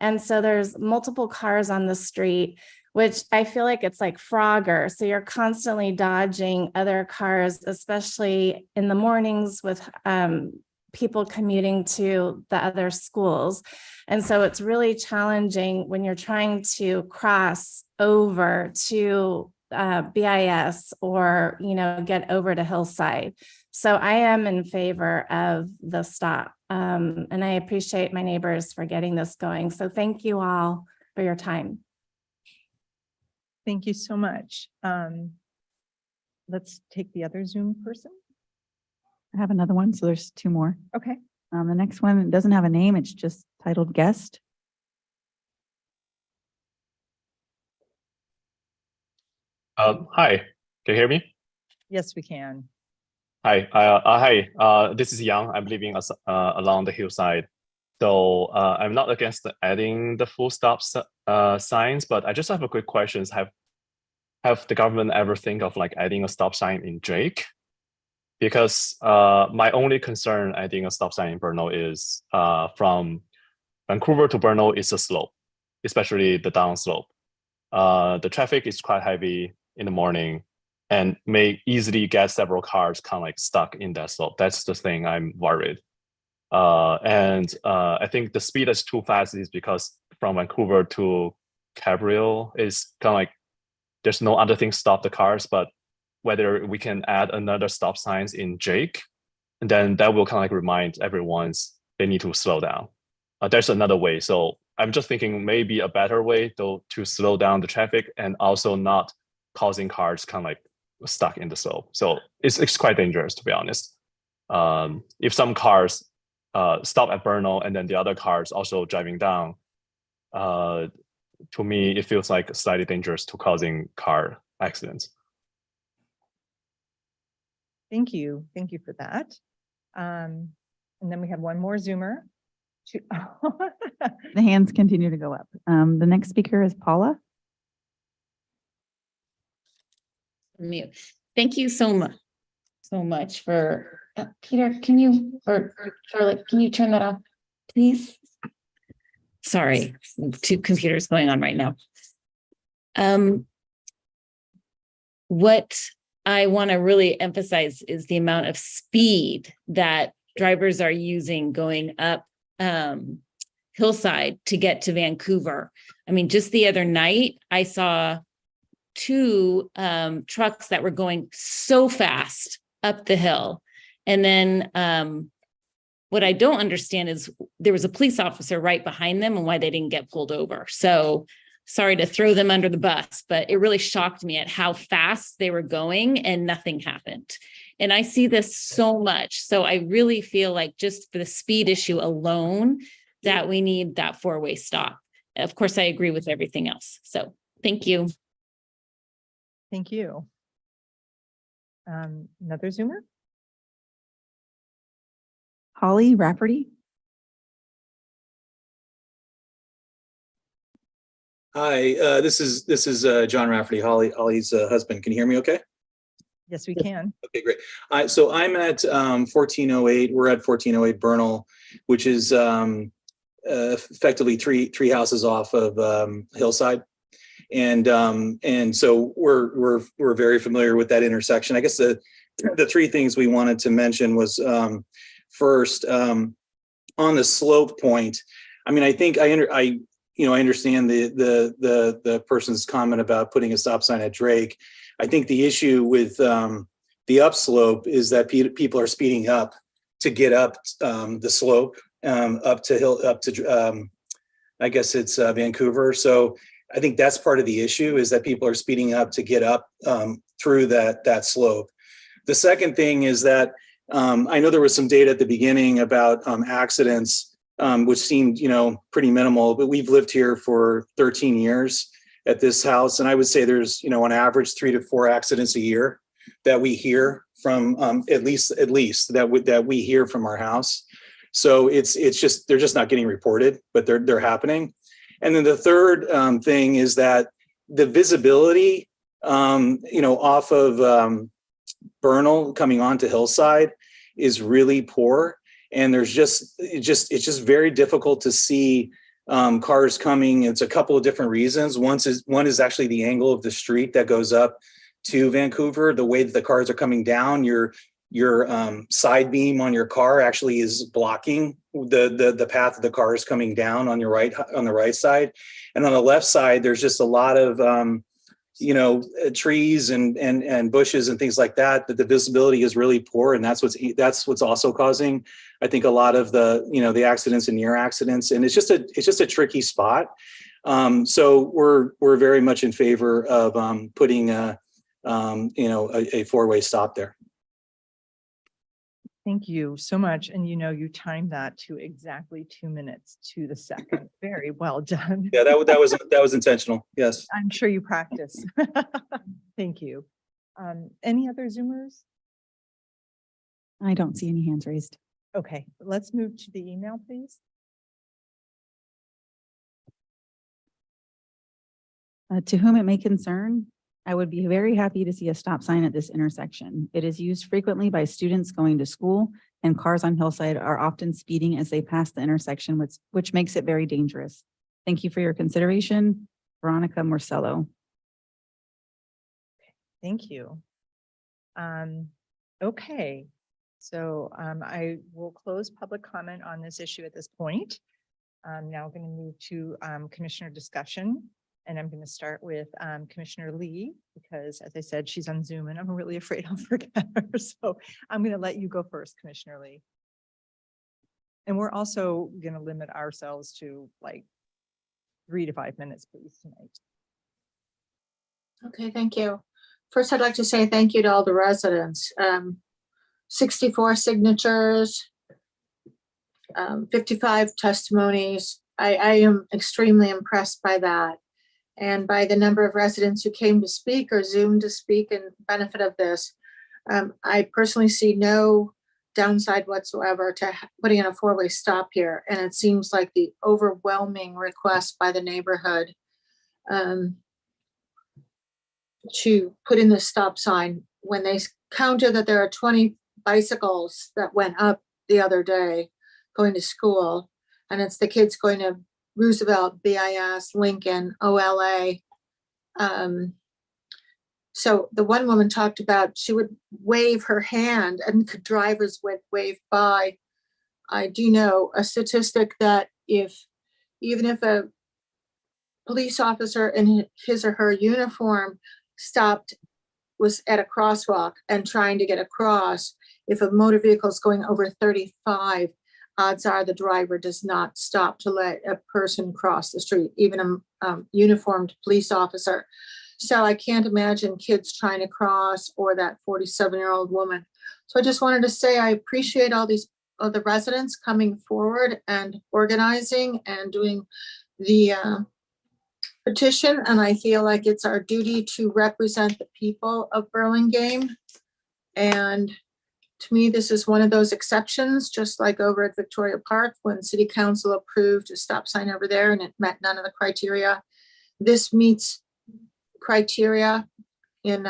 And so there's multiple cars on the street, which I feel like it's like Frogger. So you're constantly dodging other cars, especially in the mornings with people commuting to the other schools. And so it's really challenging when you're trying to cross over to BIS or, you know, get over to Hillside. So I am in favor of the stop. And I appreciate my neighbors for getting this going. So thank you all for your time. Thank you so much. Let's take the other Zoom person. I have another one, so there's 2 more. Okay. The next one doesn't have a name. It's just titled guest. Hi, can you hear me? Yes, we can. Hi, hi. This is Yang. I'm living along the hillside. So I'm not against adding the full stop signs, but I just have a quick question. Have the government ever think of like adding a stop sign in Drake? Because my only concern adding a stop sign in Bernal is from Vancouver to Bernal is a slope, especially the down slope. The traffic is quite heavy in the morning and may easily get several cars kind of like stuck in that slope. That's the thing I'm worried. I think the speed is too fast is because from Vancouver to Cabrillo is kind of like there's no other thing stop the cars, but whether we can add another stop signs in Jake, and then that will kind of like remind everyone's they need to slow down. There's another way. So I'm just thinking maybe a better way though to slow down the traffic and also not causing cars kind of like stuck in the slope. So it's quite dangerous, to be honest. If some cars stop at Bernal and then the other cars also driving down, to me, it feels like slightly dangerous to causing car accidents. Thank you. Thank you for that. And then we have one more Zoomer. The hands continue to go up. The next speaker is Paula. Mute. Thank you so much for Peter. Can you or Charlotte? Can you turn that off, please? Sorry, two computers going on right now. What I want to really emphasize is the amount of speed that drivers are using going up Hillside to get to Vancouver. I mean, just the other night, I saw two trucks that were going so fast up the hill. And then what I don't understand is there was a police officer right behind them and why they didn't get pulled over. So sorry to throw them under the bus, but it really shocked me at how fast they were going and nothing happened. And I see this so much. So I really feel like just for the speed issue alone, that we need that four-way stop. Of course, I agree with everything else. So thank you. Thank you. Another Zoomer? Holly Rafferty. Hi, this is John Rafferty, Holly's husband. Can you hear me okay? Yes, we can. Okay, great. So I'm at 1408. We're at 1408 Bernal, which is effectively three houses off of Hillside. And so we're very familiar with that intersection. I guess the three things we wanted to mention was first, on the slope point. I mean, I think I understand the person's comment about putting a stop sign at Drake. I think the issue with the upslope is that people are speeding up to get up the slope up to I guess it's Vancouver. So I think that's part of the issue is that people are speeding up to get up through that slope. The second thing is that I know there was some data at the beginning about accidents, which seemed, pretty minimal, but we've lived here for 13 years at this house. And I would say there's, on average 3 to 4 accidents a year that we hear from, at least that we hear from our house. So it's just, they're just not getting reported, but they're happening. And then the third thing is that the visibility, off of Bernal coming onto Hillside is really poor. And there's it's just very difficult to see cars coming. It's a couple of different reasons. One is actually the angle of the street that goes up to Vancouver. The way that the cars are coming down, your side beam on your car actually is blocking the path of the cars coming down on the right side. And on the left side, there's just a lot of trees and bushes and things like that the visibility is really poor, and that's what's also causing, I think, a lot of the accidents and near accidents. And it's just a tricky spot. So we're very much in favor of putting a four-way stop there. Thank you so much. And you timed that to exactly 2 minutes to the second. Very well done. Yeah, that was intentional. Yes. I'm sure you practice. Thank you. Any other Zoomers? I don't see any hands raised. Okay, let's move to the email, please. To whom it may concern, I would be very happy to see a stop sign at this intersection. It is used frequently by students going to school, and cars on Hillside are often speeding as they pass the intersection, which makes it very dangerous. Thank you for your consideration. Veronica Morcello. Thank you. Okay, so I will close public comment on this issue at this point. I'm now going to move to commissioner discussion. And I'm going to start with Commissioner Lee, because as I said, she's on Zoom and I'm really afraid I'll forget her. So I'm going to let you go first, Commissioner Lee. And we're also going to limit ourselves to like 3 to 5 minutes, please, tonight. Okay, thank you. First, I'd like to say thank you to all the residents. 64 signatures, 55 testimonies. I am extremely impressed by that, and by the number of residents who came to speak or Zoom to speak in benefit of this. I personally see no downside whatsoever to putting in a 4-way stop here, and it seems like the overwhelming request by the neighborhood to put in the stop sign when they counted that there are 20 bicycles that went up the other day going to school, and it's the kids going to Roosevelt, BIS, Lincoln, OLA. So the one woman talked about she would wave her hand and drivers would wave by. I do know a statistic that even if a police officer in his or her uniform was at a crosswalk and trying to get across, if a motor vehicle is going over 35, odds are the driver does not stop to let a person cross the street, even a uniformed police officer. So I can't imagine kids trying to cross, or that 47-year-old woman. So I just wanted to say I appreciate all these other residents coming forward and organizing and doing the petition. And I feel like it's our duty to represent the people of Burlingame. And to me, this is one of those exceptions, just like over at Victoria Park when City Council approved a stop sign over there and it met none of the criteria. This meets criteria in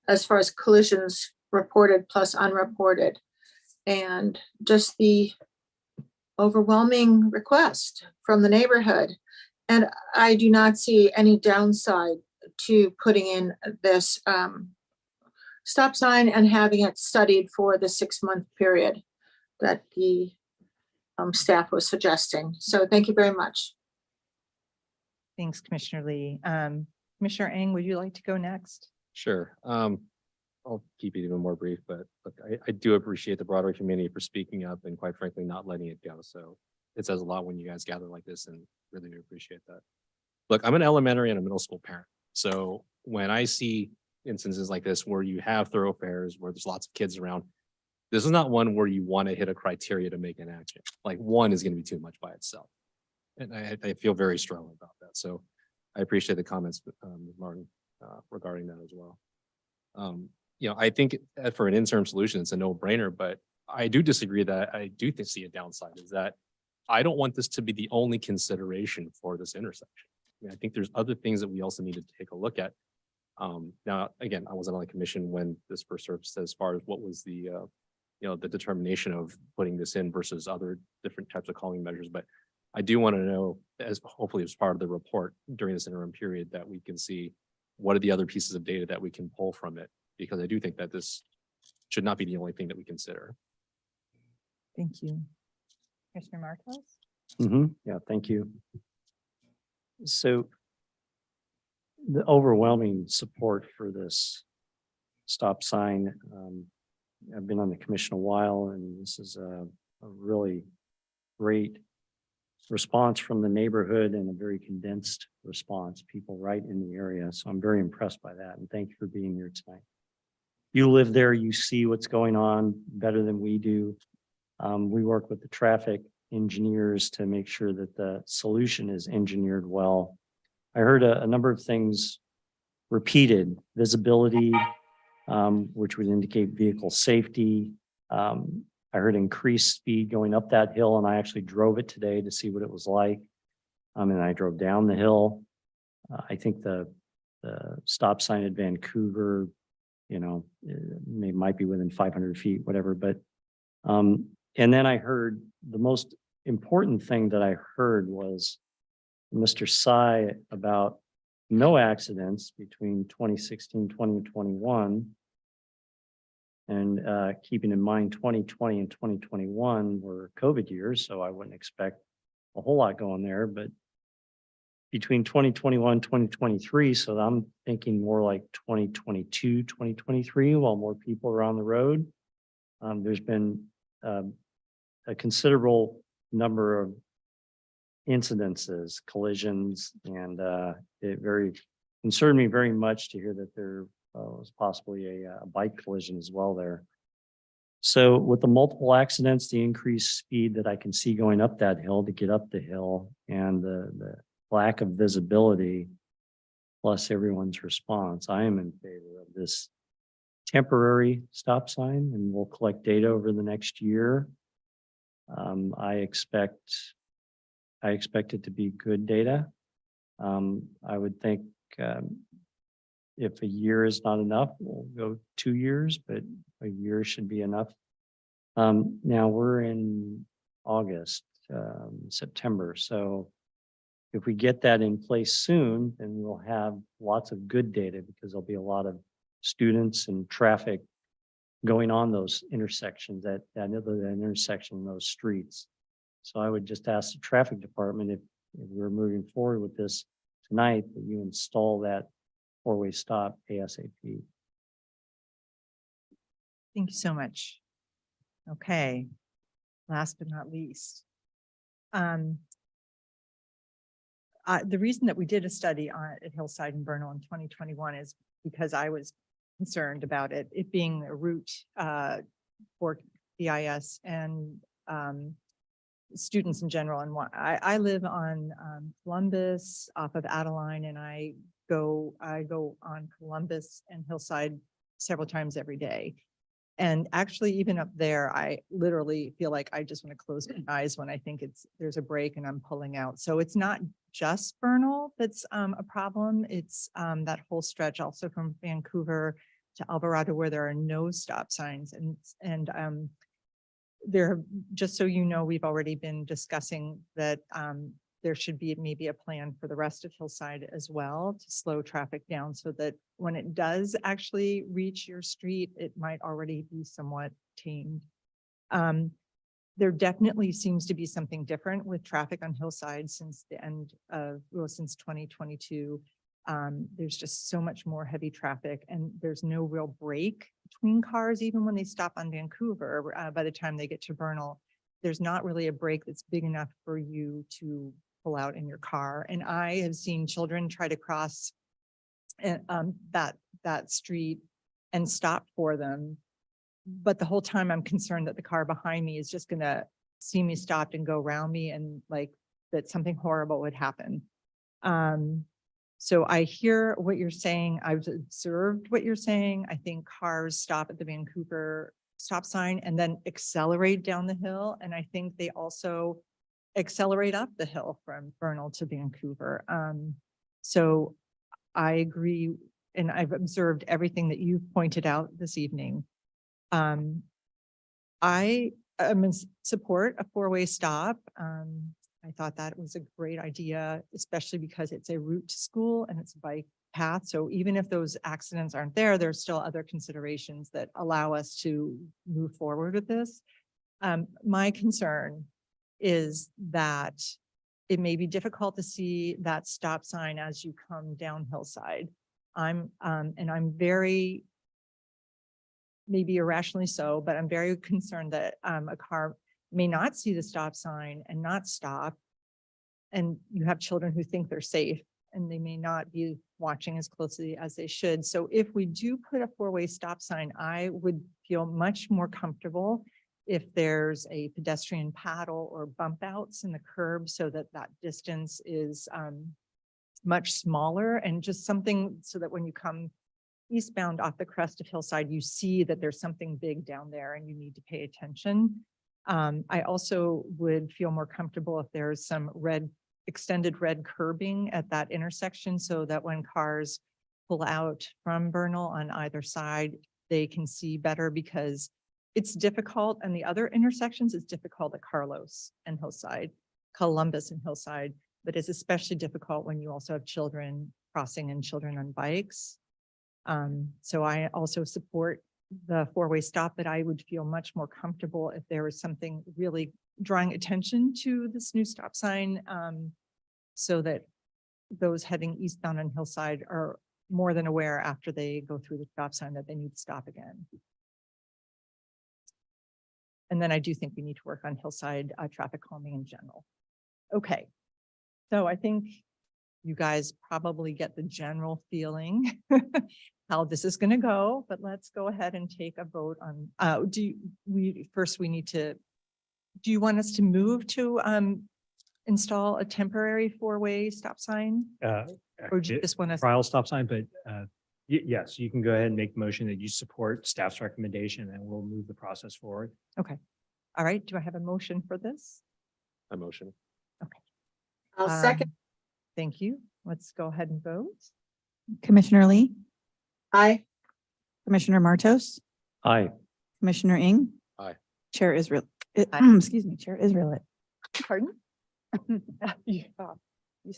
as far as collisions reported plus unreported, and just the overwhelming request from the neighborhood. And I do not see any downside to putting in this stop sign and having it studied for the 6-month period that the staff was suggesting. So thank you very much. Thanks, Commissioner Lee. Commissioner Eng, would you like to go next? Sure. I'll keep it even more brief, but look, I do appreciate the broader community for speaking up and quite frankly, not letting it go. So it says a lot when you guys gather like this, and really do appreciate that. Look, I'm an elementary and a middle school parent. So when I see instances like this, where you have thoroughfares, where there's lots of kids around, this is not one where you want to hit a criteria to make an action. Like, one is going to be too much by itself. And I feel very strongly about that. So I appreciate the comments, Martin, regarding that as well. I think for an interim solution, it's a no-brainer, but I do disagree that I do see a downside, is that I don't want this to be the only consideration for this intersection. I think there's other things that we also need to take a look at. Now, again, I wasn't on the commission when this first surfaced as far as what was the determination of putting this in versus other different types of calming measures. But I do want to know, as hopefully as part of the report during this interim period, that we can see what are the other pieces of data that we can pull from it, because I do think that this should not be the only thing that we consider. Thank you. Commissioner Martos? Yeah, thank you. So the overwhelming support for this stop sign, I've been on the commission a while, and this is a really great response from the neighborhood, and a very condensed response, people right in the area. So I'm very impressed by that, and thank you for being here tonight. You live there, you see what's going on better than we do. We work with the traffic engineers to make sure that the solution is engineered well. I heard a number of things repeated: visibility, which would indicate vehicle safety. I heard increased speed going up that hill, and I actually drove it today to see what it was like. And I drove down the hill. I think the stop sign at Vancouver, might be within 500 feet, whatever, but, and then I heard the most important thing that I heard was Mr. Sy about no accidents between 2016, 2021. And keeping in mind 2020 and 2021 were COVID years, so I wouldn't expect a whole lot going there, but between 2021, 2023, so I'm thinking more like 2022, 2023, while more people are on the road. There's been a considerable number of incidences, collisions, and it very concerned me very much to hear that there was possibly a bike collision as well there. So with the multiple accidents, the increased speed that I can see going up that hill to get up the hill, and the lack of visibility, plus everyone's response, I am in favor of this temporary stop sign, and we'll collect data over the next year. I expect it to be good data. I would think if a year is not enough, we'll go 2 years, but a year should be enough. Now we're in August, September, so if we get that in place soon, then we'll have lots of good data, because there'll be a lot of students and traffic going on those intersections, that intersection, those streets. So I would just ask the traffic department, if we're moving forward with this tonight, that you install that four-way stop ASAP. Thank you so much. Okay. Last but not least. The reason that we did a study at Hillside and Bernal in 2021 is because I was concerned about it being a route for BIS and students in general. And I live on Columbus off of Adeline, and I go on Columbus and Hillside several times every day. And actually, even up there, I literally feel like I just want to close my eyes when I think there's a break and I'm pulling out. So it's not just Bernal that's a problem. It's that whole stretch also from Vancouver to Alvarado, where there are no stop signs. And there, just so you know, we've already been discussing that there should be maybe a plan for the rest of Hillside as well to slow traffic down, so that when it does actually reach your street, it might already be somewhat tamed. There definitely seems to be something different with traffic on Hillside since the end of, well, since 2022. There's just so much more heavy traffic, and there's no real break between cars, even when they stop on Vancouver. By the time they get to Bernal, there's not really a break that's big enough for you to pull out in your car. And I have seen children try to cross that street and stop for them. But the whole time I'm concerned that the car behind me is just gonna see me stopped and go around me, and like that something horrible would happen. So I hear what you're saying. I've observed what you're saying. I think cars stop at the Vancouver stop sign and then accelerate down the hill. And I think they also accelerate up the hill from Bernal to Vancouver. So I agree, and I've observed everything that you've pointed out this evening. I am in support of four-way stop. I thought that was a great idea, especially because it's a route to school and it's a bike path. So even if those accidents aren't there, there's still other considerations that allow us to move forward with this. My concern is that it may be difficult to see that stop sign as you come down Hillside. And I'm very, maybe irrationally so, but I'm very concerned that a car may not see the stop sign and not stop. And you have children who think they're safe and they may not be watching as closely as they should. So if we do put a four-way stop sign, I would feel much more comfortable if there's a pedestrian paddle or bump outs in the curb, so that that distance is much smaller, and just something so that when you come eastbound off the crest of Hillside, you see that there's something big down there and you need to pay attention. I also would feel more comfortable if there's some red extended red curbing at that intersection so that when cars pull out from Bernal on either side, they can see better because it's difficult. And the other intersections, it's difficult at Carlos and Hillside, Columbus and Hillside, but it's especially difficult when you also have children crossing and children on bikes. So I also support the four-way stop, but I would feel much more comfortable if there was something really drawing attention to this new stop sign, so that those heading eastbound on Hillside are more than aware after they go through the stop sign that they need to stop again. And then I do think we need to work on Hillside traffic calming in general. Okay, so I think you guys probably get the general feeling how this is going to go, but let's go ahead and take a vote on, do you want us to move to install a temporary four-way stop sign? Or do you just want us? Trial stop sign, but yes, you can go ahead and make the motion that you support staff's recommendation and we'll move the process forward. Okay. All right. Do I have a motion for this? A motion. I'll second. Thank you. Let's go ahead and vote. Commissioner Lee, Aye. Commissioner Martos, Aye. Commissioner Ing. Aye. Chair Israel, Aye. excuse me, Chair Israelit. Pardon? You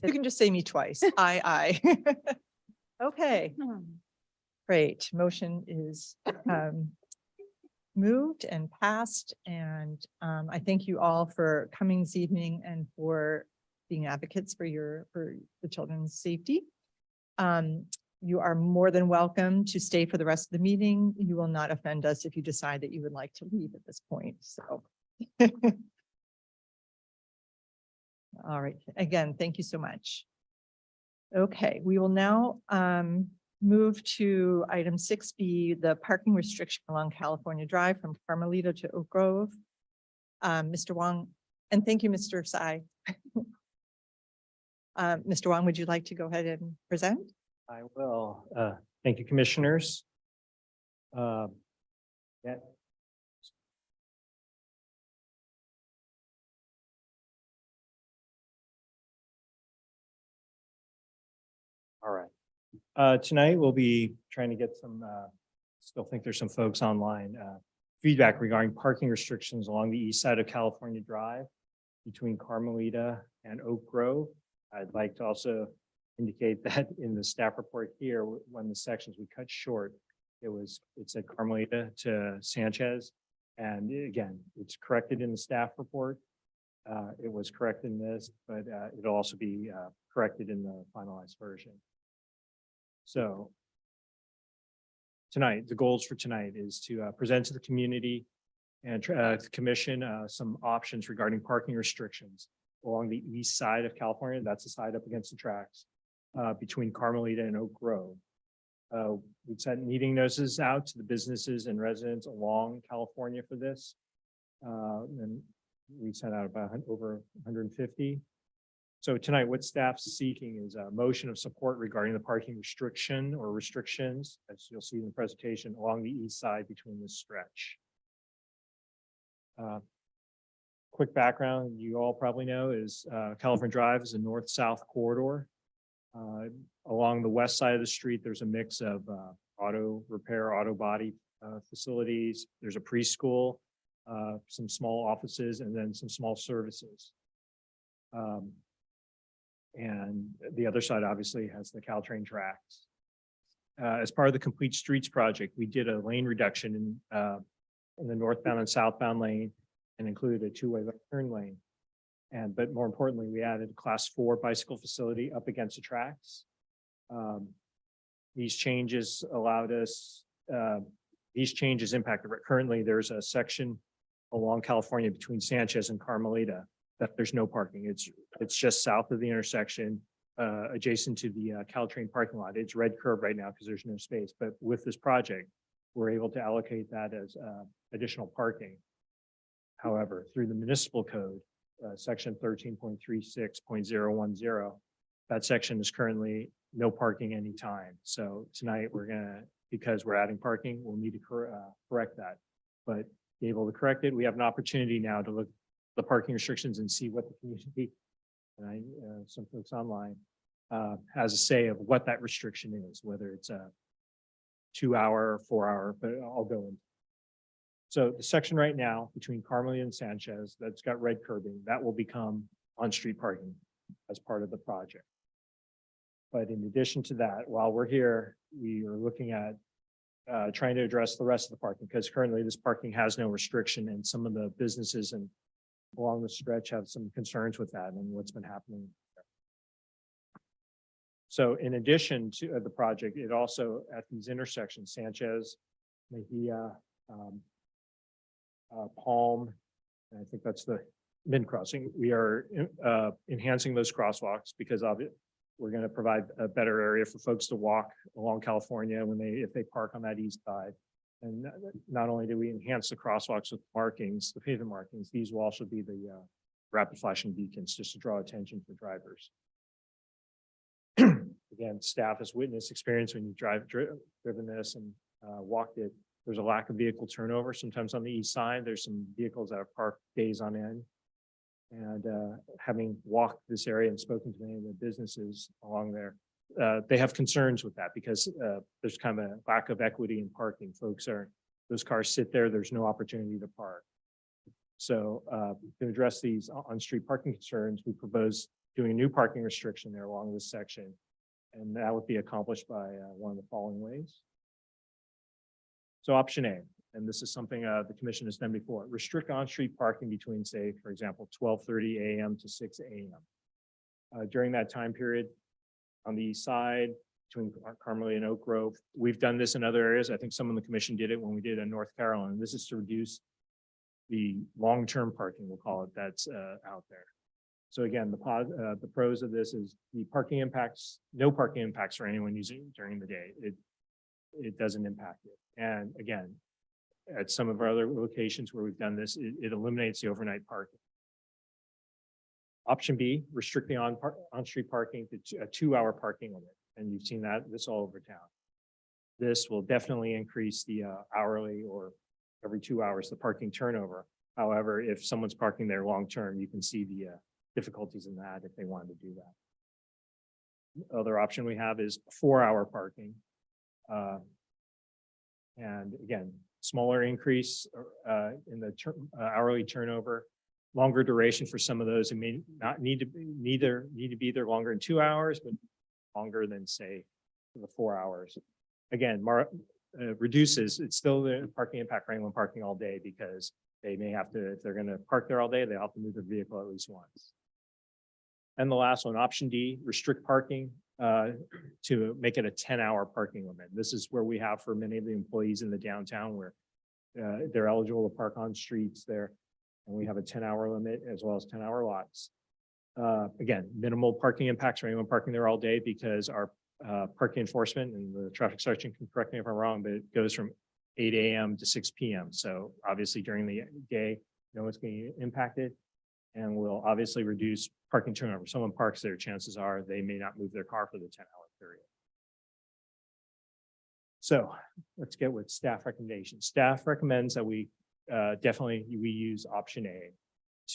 can just say me twice. Aye. Okay, great. Motion is moved and passed. And I thank you all for coming this evening and for being advocates for the children's safety. You are more than welcome to stay for the rest of the meeting. You will not offend us if you decide that you would like to leave at this point. So. All right. Again, thank you so much. Okay, we will now move to item 6B, the parking restriction along California Drive from Carmelita to Oak Grove. Mr. Wong, and thank you, Mr. Tsai. Mr. Wong, would you like to go ahead and present? I will. Thank you, commissioners. Yeah. All right. Tonight we'll be trying to get some, still think there's some folks online, feedback regarding parking restrictions along the east side of California Drive between Carmelita and Oak Grove. I'd like to also indicate that in the staff report here, when the sections we cut short, it said Carmelita to Sanchez. And again, it's corrected in the staff report. It was corrected in this, but it'll also be corrected in the finalized version. So tonight, the goals for tonight is to present to the community and the commission some options regarding parking restrictions along the east side of California. That's the side up against the tracks between Carmelita and Oak Grove. We've sent meeting notices out to the businesses and residents along California for this. And we sent out about over 150. So tonight, what staff's seeking is a motion of support regarding the parking restriction or restrictions, as you'll see in the presentation, along the east side between this stretch. Quick background, you all probably know is California Drive is a north-south corridor. Along the west side of the street, there's a mix of auto repair, auto body facilities. There's a preschool, some small offices, and then some small services. And the other side obviously has the Caltrain tracks. As part of the Complete Streets project, we did a lane reduction in the northbound and southbound lane and included a two-way left turn lane. But more importantly, we added a class 4 bicycle facility up against the tracks. These changes allowed us, these changes impacted, currently there's a section along California between Sanchez and Carmelita that there's no parking. It's just south of the intersection, adjacent to the Caltrain parking lot. It's red curb right now because there's no space. But with this project, we're able to allocate that as additional parking. However, through the municipal code, section 13.36.010, that section is currently no parking anytime. So tonight we're gonna, because we're adding parking, we'll need to correct that. But be able to correct it, we have an opportunity now to look at the parking restrictions and see what the community and some folks online, has a say of what that restriction is, whether it's a 2-hour, 4-hour, but I'll go into. So the section right now between Carmelia and Sanchez that's got red curbing, that will become on-street parking as part of the project. But in addition to that, while we're here, we are looking at trying to address the rest of the parking, because currently this parking has no restriction, and some of the businesses and along the stretch have some concerns with that and what's been happening. So in addition to the project, it also at these intersections, Sanchez, Mejia, Palm, and I think that's the Min crossing. We are enhancing those crosswalks because of it. We're going to provide a better area for folks to walk along California if they park on that east side. And not only do we enhance the crosswalks with markings, the pavement markings, these will also be the rapid flashing beacons just to draw attention for drivers. Again, staff has witnessed experience when you driven this and walked it. There's a lack of vehicle turnover. Sometimes on the east side, there's some vehicles that are parked days on end. And having walked this area and spoken to many of the businesses along there, they have concerns with that because there's kind of a lack of equity in parking. Those cars sit there, there's no opportunity to park. So to address these on-street parking concerns, we propose doing a new parking restriction there along this section. And that would be accomplished by one of the following ways. So option A, and this is something the commission has done before, restrict on-street parking between, say, for example, 12:30 a.m. to 6 a.m. During that time period on the east side between Carmelia and Oak Grove, we've done this in other areas. I think some of the commission did it when we did in North Carolina. This is to reduce the long-term parking, we'll call it, that's out there. So again, the pros of this is the parking impacts, no parking impacts for anyone using it during the day. It doesn't impact it. And again, at some of our other locations where we've done this, it eliminates the overnight parking. Option B, restrict the on-street parking to a 2-hour parking limit. And you've seen this all over town. This will definitely increase the hourly or every 2 hours, the parking turnover. However, if someone's parking there long-term, you can see the difficulties in that if they wanted to do that. Other option we have is 4-hour parking. And again, smaller increase in the hourly turnover, longer duration for some of those. It may not need to be there longer than 2 hours, but longer than say the 4 hours. Again, reduces, it's still the parking impact for anyone parking all day because they may have to, if they're going to park there all day, they have to move their vehicle at least once. And the last one, option D, restrict parking to make it a 10-hour parking limit. This is where we have for many of the employees in the downtown where they're eligible to park on streets there. And we have a 10-hour limit as well as 10-hour lots. Again, minimal parking impacts for anyone parking there all day because our parking enforcement and the traffic sergeant can correct me if I'm wrong, but it goes from 8 a.m. to 6 p.m. So obviously during the day, no one's getting impacted. And we'll obviously reduce parking turnover. If someone parks there, chances are they may not move their car for the 10-hour period. So let's get with staff recommendations. Staff recommends that we use option A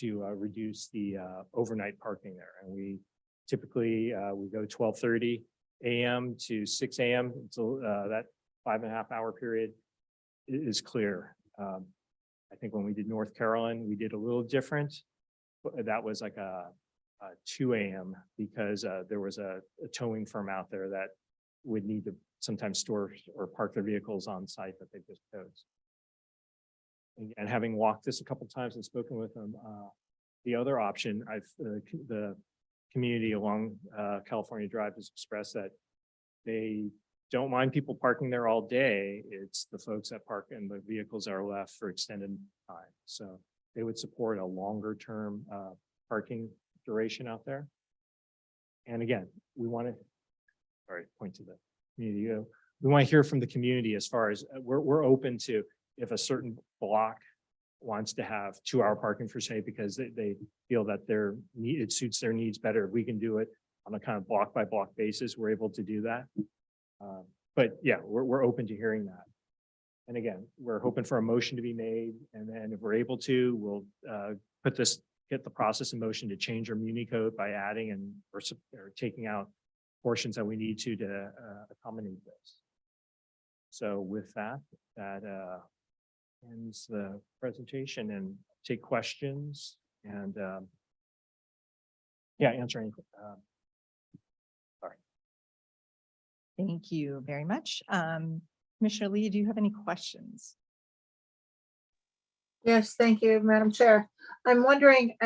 to reduce the overnight parking there. And we typically, we go 12:30 a.m. to 6 a.m. until that 5.5 hour period is clear. I think when we did North Carolina, we did a little different. That was like a 2 a.m. because there was a towing firm out there that would need to sometimes store or park their vehicles on site that they just towed. And having walked this a couple of times and spoken with them, the other option, the community along California Drive has expressed that they don't mind people parking there all day. It's the folks that park and the vehicles that are left for extended time. So they would support a longer term parking duration out there. And again, we want to, point to the community. We want to hear from the community as far as we're open to if a certain block wants to have 2-hour parking for say, because they feel that it suits their needs better. We can do it on a kind of block by block basis. We're able to do that. But yeah, we're open to hearing that. And again, we're hoping for a motion to be made. And then if we're able to, we'll get get the process in motion to change our muni code by adding or taking out portions that we need to accommodate this. So with that, ends the presentation and take questions and answer any. Sorry. Thank you very much. Commissioner Lee, do you have any questions? Yes, thank you, Madam Chair. I'm wondering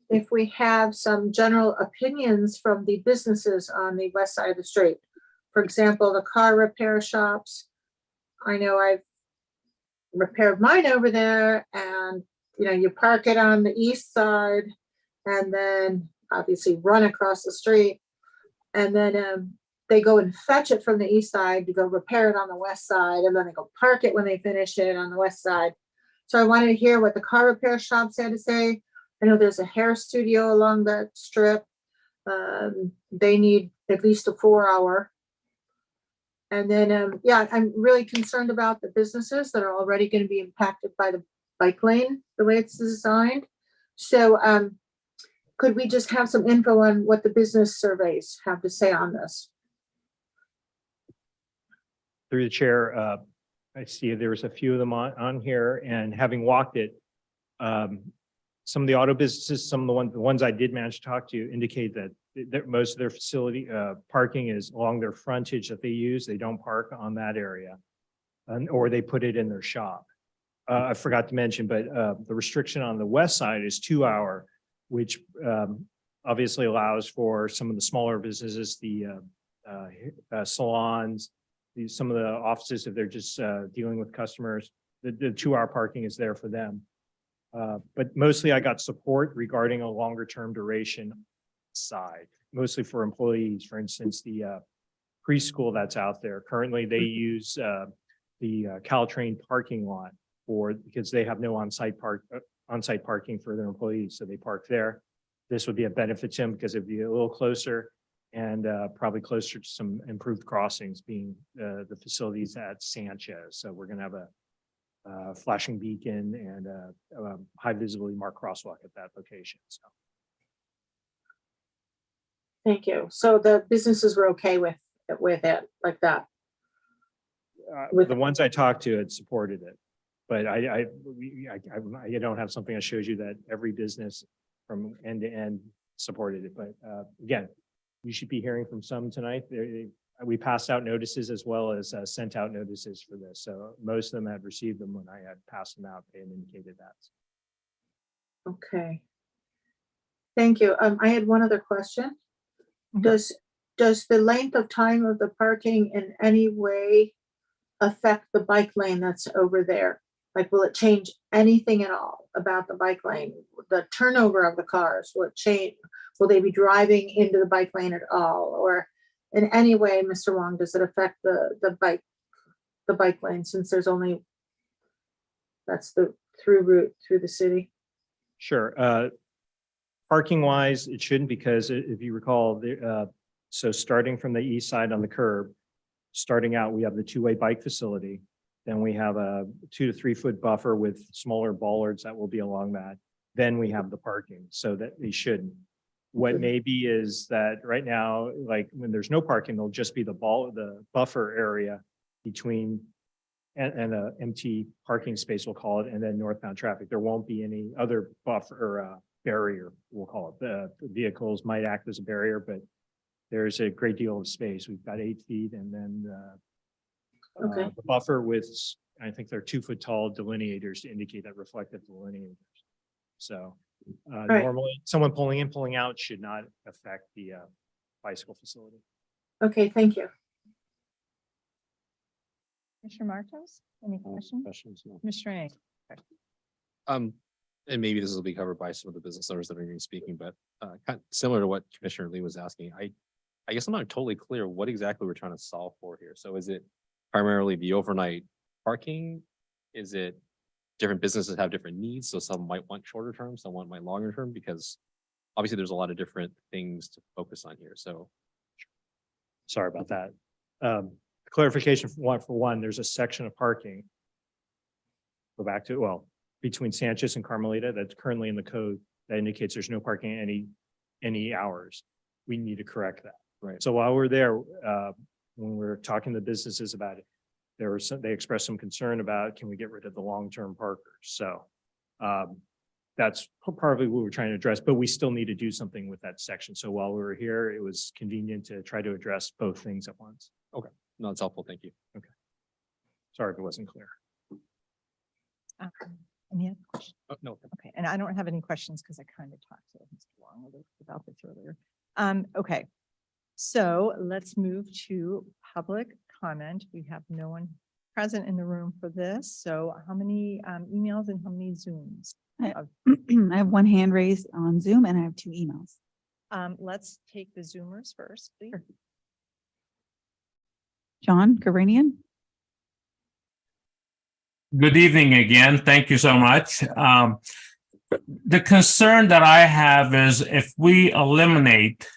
if we have some general opinions from the businesses on the west side of the street. For example, the car repair shops. I know I've repaired mine over there, and you park it on the east side and then obviously run across the street. And then they go and fetch it from the east side to go repair it on the west side. And then they go park it when they finish it on the west side. So I wanted to hear what the car repair shops had to say. I know there's a hair studio along that strip. They need at least a 4-hour. And then, I'm really concerned about the businesses that are already going to be impacted by the bike lane, the way it's designed. So could we just have some info on what the business surveys have to say on this? Through the chair, I see there was a few of them on here, and having walked it, some of the auto businesses, some of the ones I did manage to talk to indicate that most of their facility parking is along their frontage that they use. They don't park on that area, or they put it in their shop. I forgot to mention, but the restriction on the west side is 2-hour, which obviously allows for some of the smaller businesses, the salons, some of the offices, if they're just dealing with customers, the 2-hour parking is there for them. But mostly I got support regarding a longer term duration side, mostly for employees. For instance, the preschool that's out there, currently they use the Caltrain parking lot because they have no on-site parking for their employees. So they park there. This would be a benefit to them because it'd be a little closer and probably closer to some improved crossings, being the facilities at Sanchez. So we're going to have a flashing beacon and a high visibility marked crosswalk at that location. So. Thank you. So the businesses were okay with it like that? The ones I talked to had supported it, but I don't have something that shows you that every business from end to end supported it. But again, you should be hearing from some tonight. We passed out notices as well as sent out notices for this. So most of them had received them when I had passed them out. They had indicated that. Okay. Thank you. I had one other question. Does the length of time of the parking in any way affect the bike lane that's over there? Like, will it change anything at all about the bike lane? The turnover of the cars, will it change? Will they be driving into the bike lane at all? Or in any way, Mr. Wong, does it affect the bike lane, since there's only, that's the through route through the city? Sure. Parking wise, it shouldn't, because if you recall, so starting from the east side on the curb, starting out, we have the two-way bike facility. Then we have a 2 to 3 foot buffer with smaller bollards that will be along that. Then we have the parking, so that they shouldn't. What maybe is that right now, like when there's no parking, there'll just be the buffer area between and a empty parking space, we'll call it, and then northbound traffic. There won't be any other buffer or barrier, we'll call it. The vehicles might act as a barrier, but there's a great deal of space. We've got 8 feet, and then the buffer with, I think they're 2 foot tall delineators to indicate that reflective delineators. So normally someone pulling in, pulling out should not affect the bicycle facility. Okay, thank you. Commissioner Martos, any questions? No. Commissioner Eng? And maybe this will be covered by some of the business owners that are going to be speaking, but kind of similar to what Commissioner Lee was asking, I guess I'm not totally clear what exactly we're trying to solve for here. So is it primarily the overnight parking? Is it different businesses have different needs? So some might want shorter term, some might longer term, because obviously there's a lot of different things to focus on here. So sorry about that. Clarification for one, there's a section of parking. Go back to, well, between Sanchez and Carmelita that's currently in the code that indicates there's no parking any hours. We need to correct that. Right. So while we're there, when we're talking to businesses about it, they expressed some concern about, can we get rid of the long-term parkers? So that's partly what we're trying to address, but we still need to do something with that section. So while we were here, it was convenient to try to address both things at once. No, it's helpful. Thank you. Sorry if it wasn't clear. Any other questions? No. Okay, and I don't have any questions because I kind of talked to Mr. Wong about this earlier. Okay, so let's move to public comment. We have no one present in the room for this. So how many emails and how many Zooms? I have one hand raised on Zoom and I have 2 emails. Let's take the Zoomers first, please. John Karanian. Good evening again. Thank you so much. The concern that I have is if we eliminate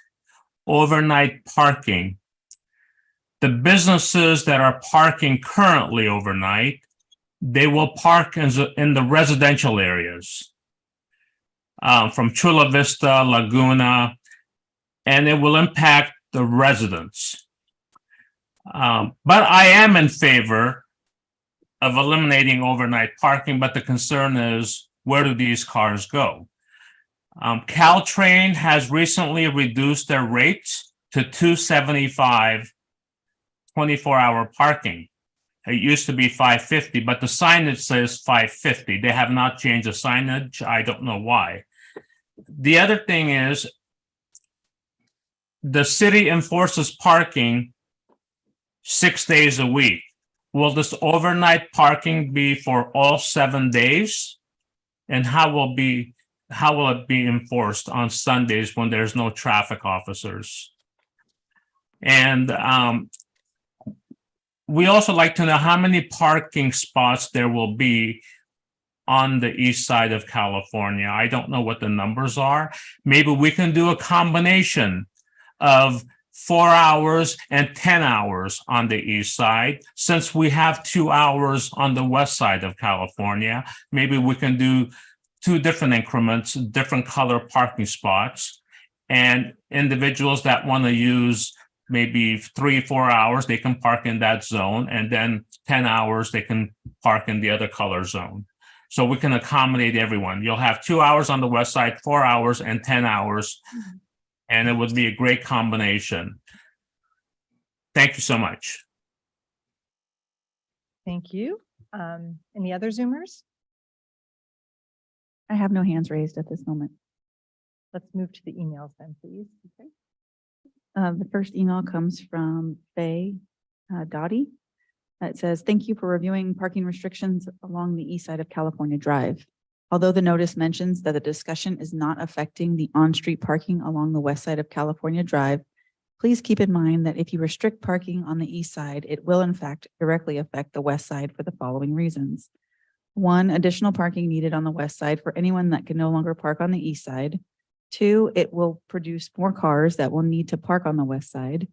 overnight parking, the businesses that are parking currently overnight, they will park in the residential areas from Chula Vista, Laguna, and it will impact the residents. But I am in favor of eliminating overnight parking, but the concern is, where do these cars go? Caltrain has recently reduced their rates to $2.75 24-hour parking. It used to be $5.50, but the signage says $5.50. They have not changed the signage. I don't know why. The other thing is, the city enforces parking 6 days a week. Will this overnight parking be for all 7 days? And how will it be enforced on Sundays when there's no traffic officers? And we also like to know how many parking spots there will be on the east side of California. I don't know what the numbers are. Maybe we can do a combination of 4 hours and 10 hours on the east side. Since we have 2 hours on the west side of California, maybe we can do 2 different increments, different color parking spots. And individuals that want to use maybe 3-4 hours, they can park in that zone. And then 10 hours, they can park in the other color zone. So we can accommodate everyone. You'll have 2 hours on the west side, 4 hours and 10 hours. And it would be a great combination. Thank you so much. Thank you. Any other Zoomers? I have no hands raised at this moment. Let's move to the emails then, please. Okay. The first email comes from Faye Dottie. It says, thank you for reviewing parking restrictions along the east side of California Drive. Although the notice mentions that the discussion is not affecting the on-street parking along the west side of California Drive, please keep in mind that if you restrict parking on the east side, it will in fact directly affect the west side for the following reasons. 1, additional parking needed on the west side for anyone that can no longer park on the east side. 2, it will produce more cars that will need to park on the west side.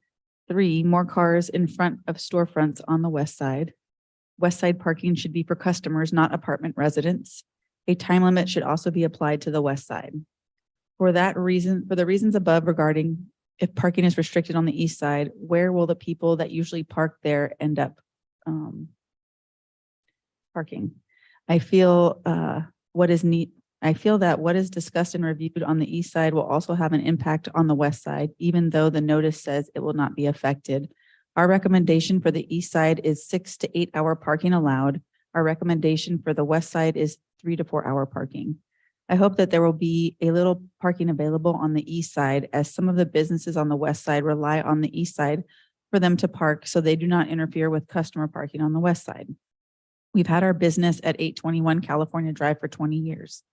3, more cars in front of storefronts on the west side. West side parking should be for customers, not apartment residents. A time limit should also be applied to the west side. For the reasons above regarding if parking is restricted on the east side, where will the people that usually park there end up parking? I feel that what is discussed and reviewed on the east side will also have an impact on the west side, even though the notice says it will not be affected. Our recommendation for the east side is 6 to 8 hour parking allowed. Our recommendation for the west side is 3 to 4 hour parking. I hope that there will be a little parking available on the east side, as some of the businesses on the west side rely on the east side for them to park, so they do not interfere with customer parking on the west side. We've had our business at 821 California Drive for 20 years.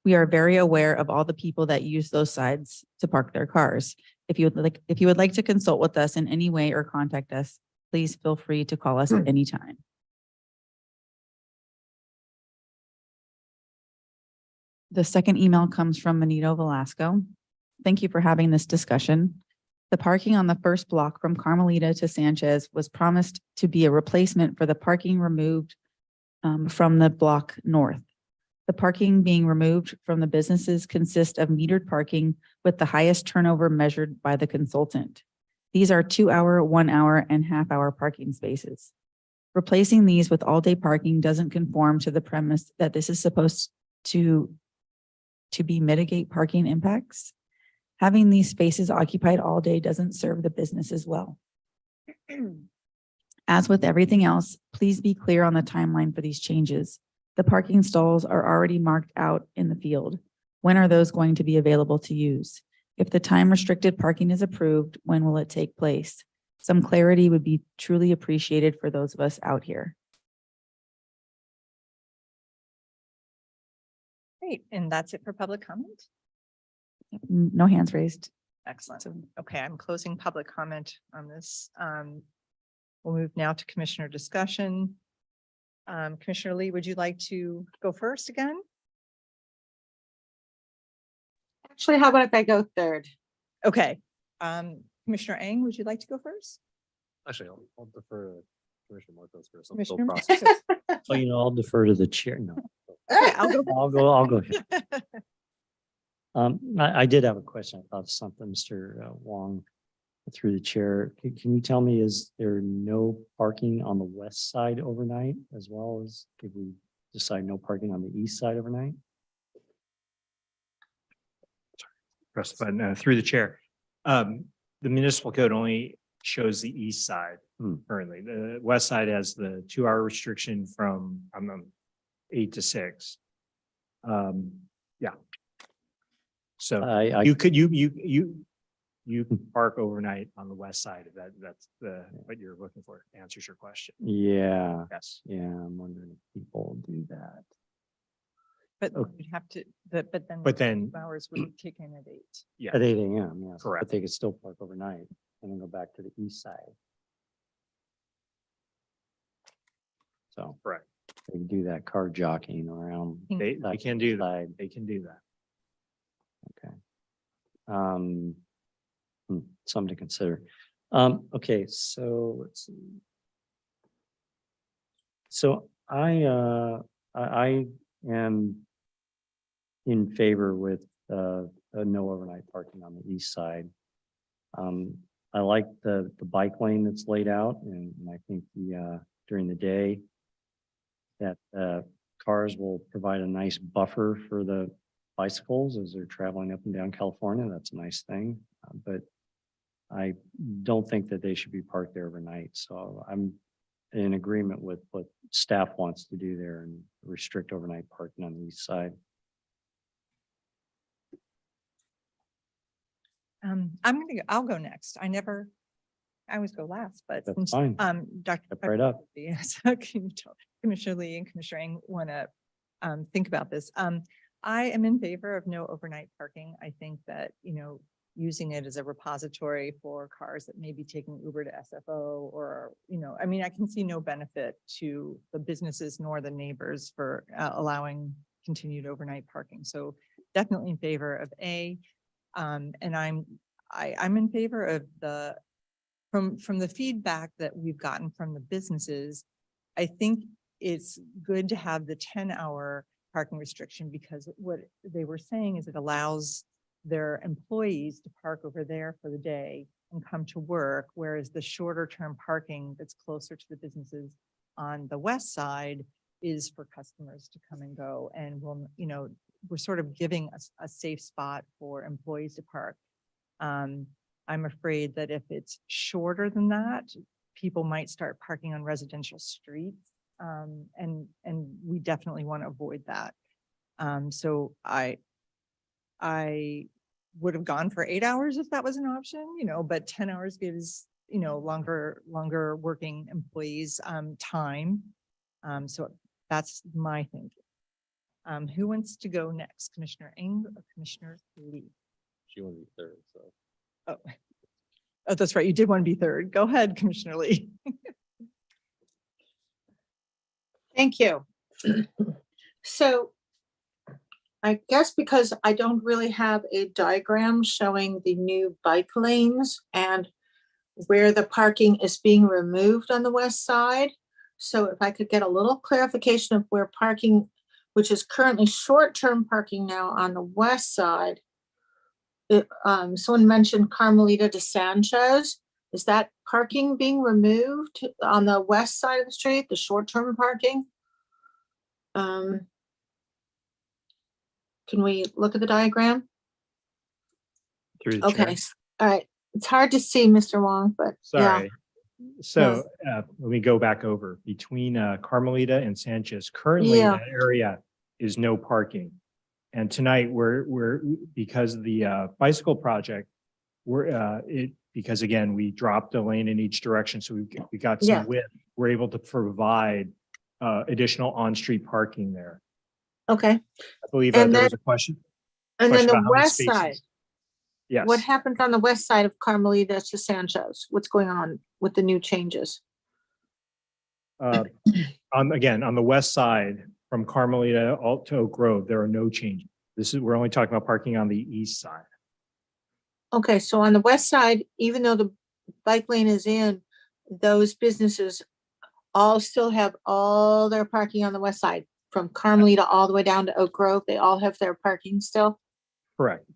We are very aware of all the people that use those sides to park their cars. If you would like to consult with us in any way or contact us, please feel free to call us at any time. The second email comes from Benito Velasco. Thank you for having this discussion. The parking on the first block from Carmelita to Sanchez was promised to be a replacement for the parking removed from the block north. The parking being removed from the businesses consist of metered parking with the highest turnover measured by the consultant. These are 2-hour, 1-hour, and half-hour parking spaces. Replacing these with all-day parking doesn't conform to the premise that this is supposed to be mitigate parking impacts. Having these spaces occupied all day doesn't serve the business as well. As with everything else, please be clear on the timeline for these changes. The parking stalls are already marked out in the field. When are those going to be available to use? If the time restricted parking is approved, when will it take place? Some clarity would be truly appreciated for those of us out here. Great, and that's it for public comment? No hands raised. Excellent. Okay, I'm closing public comment on this. We'll move now to commissioner discussion. Commissioner Lee, would you like to go first again? Actually, how about if I go third? Okay. Commissioner Eng, would you like to go first? Actually, I'll defer to Commissioner Marcos for some Commissioner process. So, I'll defer to the chair. No, Okay, I'll go. I'll go here. I did have a question. I thought something, Mr. Wong, through the chair. Can you tell me, is there no parking on the west side overnight, as well as if we decide no parking on the east side overnight? Press the button through the chair. The municipal code only shows the east side currently. The west side has the 2-hour restriction from 8 to 6. Yeah. So you can park overnight on the west side if that's what you're looking for. Answers your question. Yeah. Yes. Yeah, I'm wondering if people do that. But you'd have to, but then 2 hours would kick in at 8. Yeah. At 8 AM, yes. Correct. But they could still park overnight and then go back to the east side. So. Correct. They can do that car jockeying around. They that can do that. side. They can do that. Okay. Something to consider. Okay, so let's see. So I am in favor with no overnight parking on the east side. I like the bike lane that's laid out, and I think during the day that cars will provide a nice buffer for the bicycles as they're traveling up and down California. That's a nice thing, but I don't think that they should be parked there overnight. So I'm in agreement with what staff wants to do there and restrict overnight parking on the east side. I'll go next. I always go last, but That's since, fine. Dr. Step right up. Yes, Commissioner Lee and Commissioner Eng want to think about this. I am in favor of no overnight parking. I think that, using it as a repository for cars that may be taking Uber to SFO or, I mean, I can see no benefit to the businesses nor the neighbors for allowing continued overnight parking. So definitely in favor of A. And I'm in favor of from the feedback that we've gotten from the businesses. I think it's good to have the 10-hour parking restriction because what they were saying is it allows their employees to park over there for the day and come to work, whereas the shorter term parking that's closer to the businesses on the west side is for customers to come and go. And we're sort of giving a safe spot for employees to park. I'm afraid that if it's shorter than that, people might start parking on residential streets. And we definitely want to avoid that. So I would have gone for 8 hours if that was an option, but 10 hours gives, longer working employees time. So that's my thinking. Who wants to go next? Commissioner Eng or Commissioner Lee? She wanted to be third, so. Oh, that's right. You did want to be third. Go ahead, Commissioner Lee. Thank you. So I guess because I don't really have a diagram showing the new bike lanes and where the parking is being removed on the west side. So if I could get a little clarification of where parking which is currently short-term parking now on the west side. Someone mentioned Carmelita de Sanchez. Is that parking being removed on the west side of the street, the short-term parking? Can we look at the diagram? Through the chair. Okay, all right. It's hard to see, Mr. Wong, but yeah. Sorry. So let me go back over between Carmelita and Sanchez. Currently, Yeah. that area is no parking. And tonight we're because of the bicycle project, because again, we dropped a lane in each direction. So we got Yeah. some width. We're able to provide additional on-street parking there. Okay, I believe And there then- was a question. and then question the about how many west spaces. side, Yes. what happens on the west side of Carmelita to Sanchez? What's going on with the new changes? Again, on the west side from Carmelita to Oak Grove, there are no changes. We're only talking about parking on the east side. Okay, so on the west side, even though the bike lane is in, those businesses all still have all their parking on the west side, from Carmelita all the way down to Oak Grove. They all have their parking still Correct.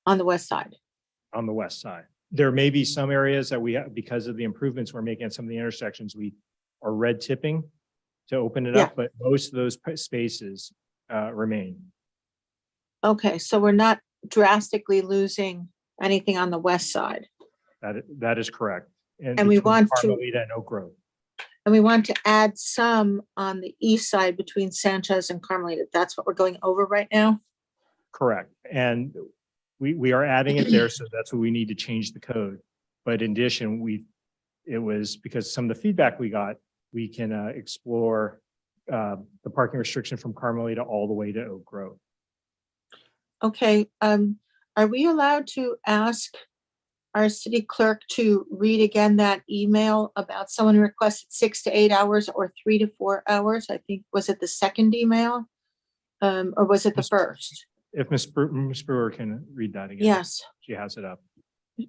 on the west side. On the west side. There may be some areas that we have, because of the improvements we're making at some of the intersections, we are red tipping to open it up, but most of those spaces remain. Okay, so we're not drastically losing anything on the west side. That is correct. And we between want to- Carmelita and Oak Grove. And we want to add some on the east side between Sanchez and Carmelita. That's what we're going over right now? Correct. And we are adding it there, so that's what we need to change the code. But in addition, it was because some of the feedback we got, we can explore the parking restriction from Carmelita all the way to Oak Grove. Okay, are we allowed to ask our city clerk to read again that email about someone who requested 6 to 8 hours or 3 to 4 hours? I think, was it the second email? Or was it the first? If Ms. Brewer can read that again. Yes, She has it up.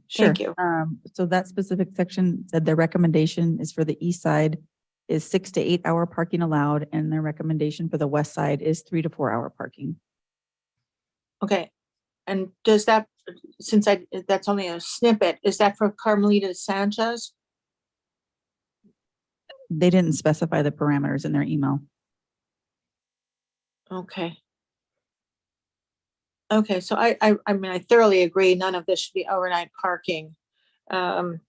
Sure. Thank you. So that specific section said the recommendation is for the east side is 6 to 8 hour parking allowed, and their recommendation for the west side is 3 to 4 hour parking. okay. And does that, since that's only a snippet, is that for Carmelita Sanchez? They didn't specify the parameters in their email. Okay. Okay, so I mean, I thoroughly agree, none of this should be overnight parking. And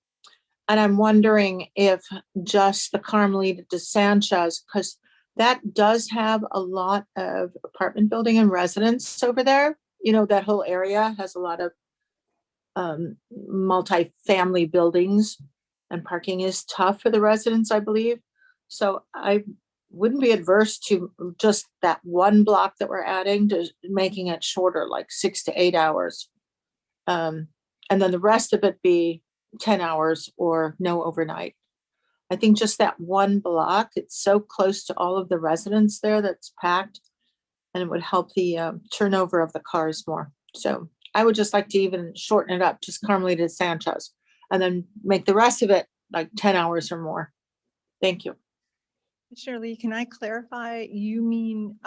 I'm wondering if just the Carmelita de Sanchez, because that does have a lot of apartment building and residence over there. You know, that whole area has a lot of multi-family buildings, and parking is tough for the residents, I believe. So I wouldn't be adverse to just that one block that we're adding, to making it shorter, like 6 to 8 hours. And then the rest of it be 10 hours or no overnight. I think just that one block, it's so close to all of the residents there that's packed, and it would help the turnover of the cars more. So I would just like to even shorten it up, just Carmelita Sanchez, and then make the rest of it like 10 hours or more. Thank you. Shirley, can I clarify? You mean,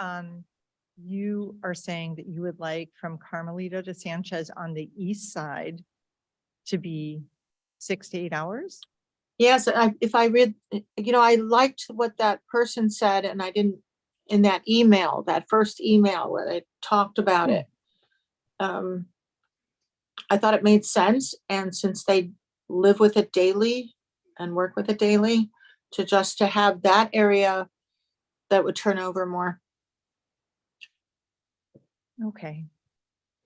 you are saying that you would like from Carmelita to Sanchez on the east side to be 6 to 8 hours? Yes, if I read, you know, I liked what that person said, and I didn't, in that email, that first email where they talked about it. I thought it made sense, and since they live with it daily and work with it daily, to have that area that would turn over more. Okay.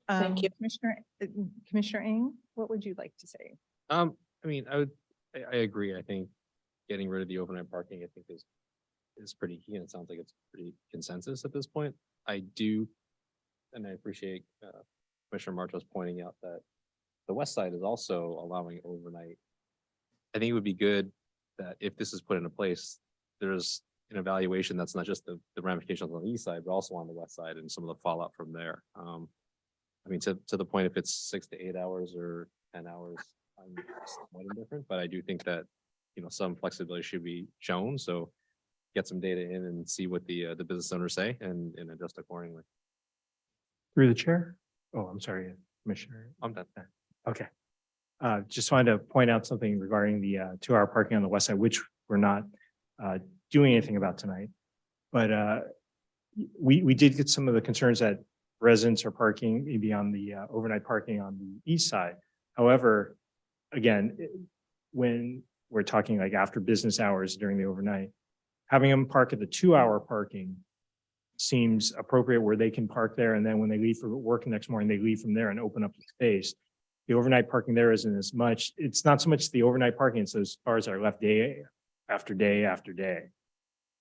Thank you. Commissioner Ing, what would you like to say? I mean, I agree. I think getting rid of the overnight parking, I think is pretty key, and it sounds like it's pretty consensus at this point. I do, and I appreciate Commissioner Martos pointing out that the west side is also allowing overnight. I think it would be good that if this is put into place, there's an evaluation that's not just the ramifications on the east side, but also on the west side and some of the fallout from there. I mean, to the point, if it's 6 to 8 hours or 10 hours, I'm somewhat indifferent, but I do think that, you know, some flexibility should be shown. So get some data in and see what the business owners say and adjust accordingly. Through the chair? Oh, I'm sorry, Commissioner. I'm done. Okay. Just wanted to point out something regarding the 2-hour parking on the west side, which we're not doing anything about tonight. But we did get some of the concerns that residents are parking maybe on the overnight parking on the east side. However, again, when we're talking like after business hours during the overnight, having them park at the 2-hour parking seems appropriate where they can park there. And then when they leave for work the next morning, they leave from there and open up the space. The overnight parking there isn't as much. It's not so much the overnight parking, it's those cars that are left day after day after day.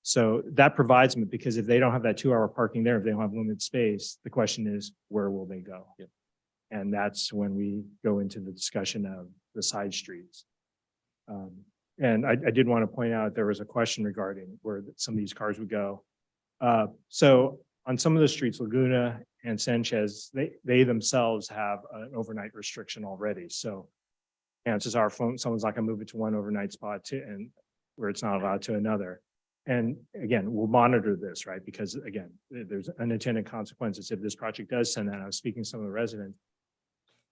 So that provides them, because if they don't have that 2-hour parking there, if they don't have limited space, the question is, where will they go? Yep. And that's when we go into the discussion of the side streets. And I did want to point out, there was a question regarding where some of these cars would go. So on some of the streets, Laguna and Sanchez, they themselves have an overnight restriction already. So chances are someone's not gonna move it to one overnight spot to, and where it's not allowed to another. And again, we'll monitor this, right? Because again, there's unintended consequences. If this project does send that, I was speaking to some of the residents,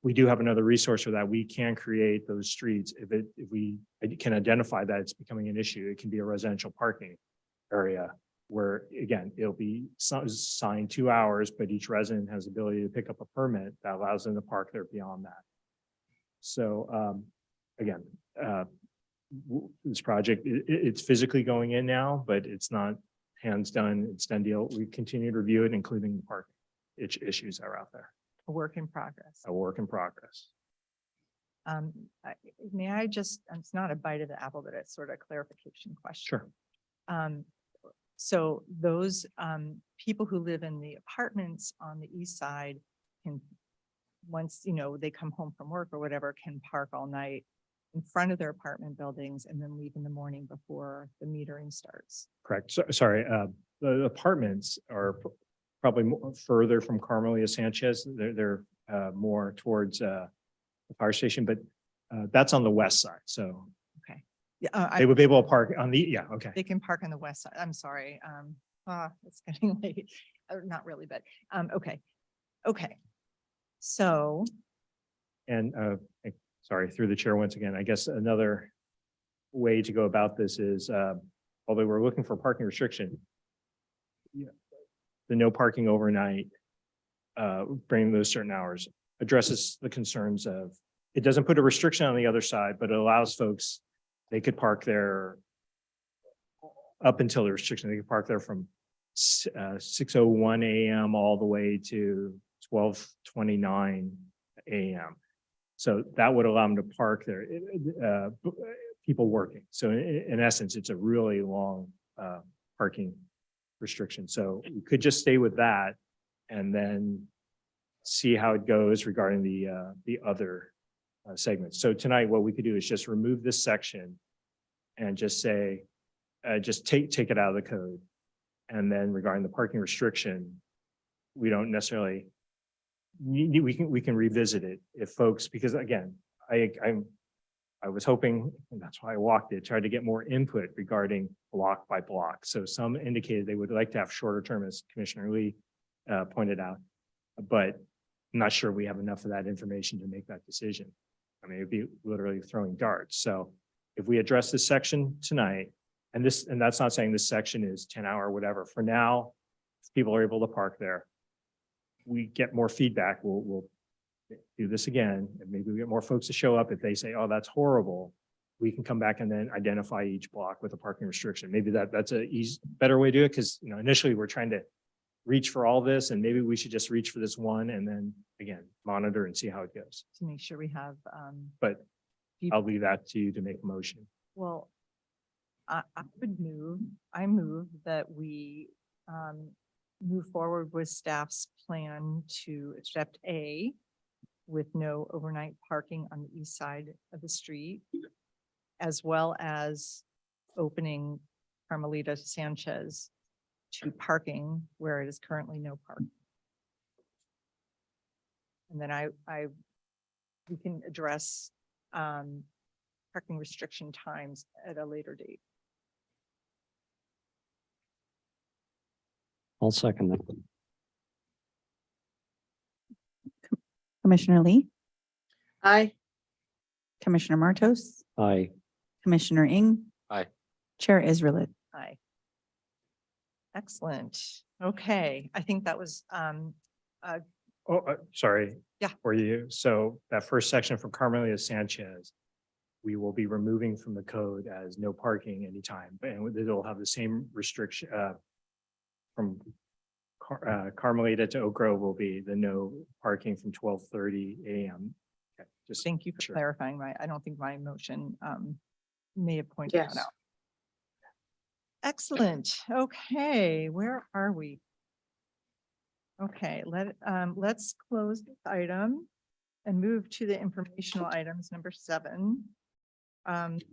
we do have another resource for that. We can create those streets. If we can identify that it's becoming an issue, it can be a residential parking area where, again, it'll be signed 2 hours, but each resident has the ability to pick up a permit that allows them to park there beyond that. So again, this project, it's physically going in now, but it's not hands done. It's done deal. We continue to review it, including the parking issues that are out there. A work in progress. A work in progress. May I just, it's not a bite of the apple, but it's sort of a clarification question. Sure. So those people who live in the apartments on the east side can, once, they come home from work or whatever, can park all night in front of their apartment buildings and then leave in the morning before the metering starts. Correct. So, sorry, the apartments are probably further from Carmelita Sanchez. They're more towards the fire station, but that's on the west side. So Okay. Yeah, they would be able to park on the, yeah, okay. they can park on the west side. I'm sorry. It's getting late. Not really, but okay. Okay. So And sorry, through the chair once again, I guess another way to go about this is, although we're looking for parking restriction, the no parking overnight, bringing those certain hours addresses the concerns of, it doesn't put a restriction on the other side, but it allows folks, they could park there up until the restriction. They could park there from 6:01 a.m. all the way to 12:29 a.m. So that would allow them to park there, people working. So in essence, it's a really long parking restriction. So we could just stay with that and then see how it goes regarding the other segments. So tonight, what we could do is just remove this section and just say, just take it out of the code. And then regarding the parking restriction, we don't necessarily, we can revisit it if folks, because again, I was hoping, and that's why I walked it, tried to get more input regarding block by block. So some indicated they would like to have shorter term, as Commissioner Lee pointed out, but I'm not sure we have enough of that information to make that decision. I mean, it'd be literally throwing darts. So if we address this section tonight, and that's not saying this section is 10-hour, whatever. For now, if people are able to park there, we get more feedback. We'll do this again, and maybe we get more folks to show up. If they say, oh, that's horrible, we can come back and then identify each block with a parking restriction. Maybe that's a better way to do it, because initially we're trying to reach for all this, and maybe we should just reach for this one and then again monitor and see how it goes. to make sure we have, But I'll leave that to you to make a motion. well, I move that we move forward with staff's plan to accept A with no overnight parking on the east side of the street, as well as opening Carmelita Sanchez to parking where it is currently no parking. And then we can address parking restriction times at a later date. I'll second that. Commissioner Lee, Aye. Commissioner Martos, Aye. Commissioner Ing. Aye. Chair Israelit. Aye. Excellent. Okay, I think that was, Oh, sorry. Yeah. For you. So that first section from Carmelita Sanchez, we will be removing from the code as no parking anytime, and it'll have the same restriction, from Carmelita to Oak Grove will be the no parking from 12:30 a.m. Okay, just thank you for sure. clarifying, right? I don't think my motion may have pointed that Yes. out. Excellent. Okay, where are we? Okay, let's close this item and move to the informational items, number 7.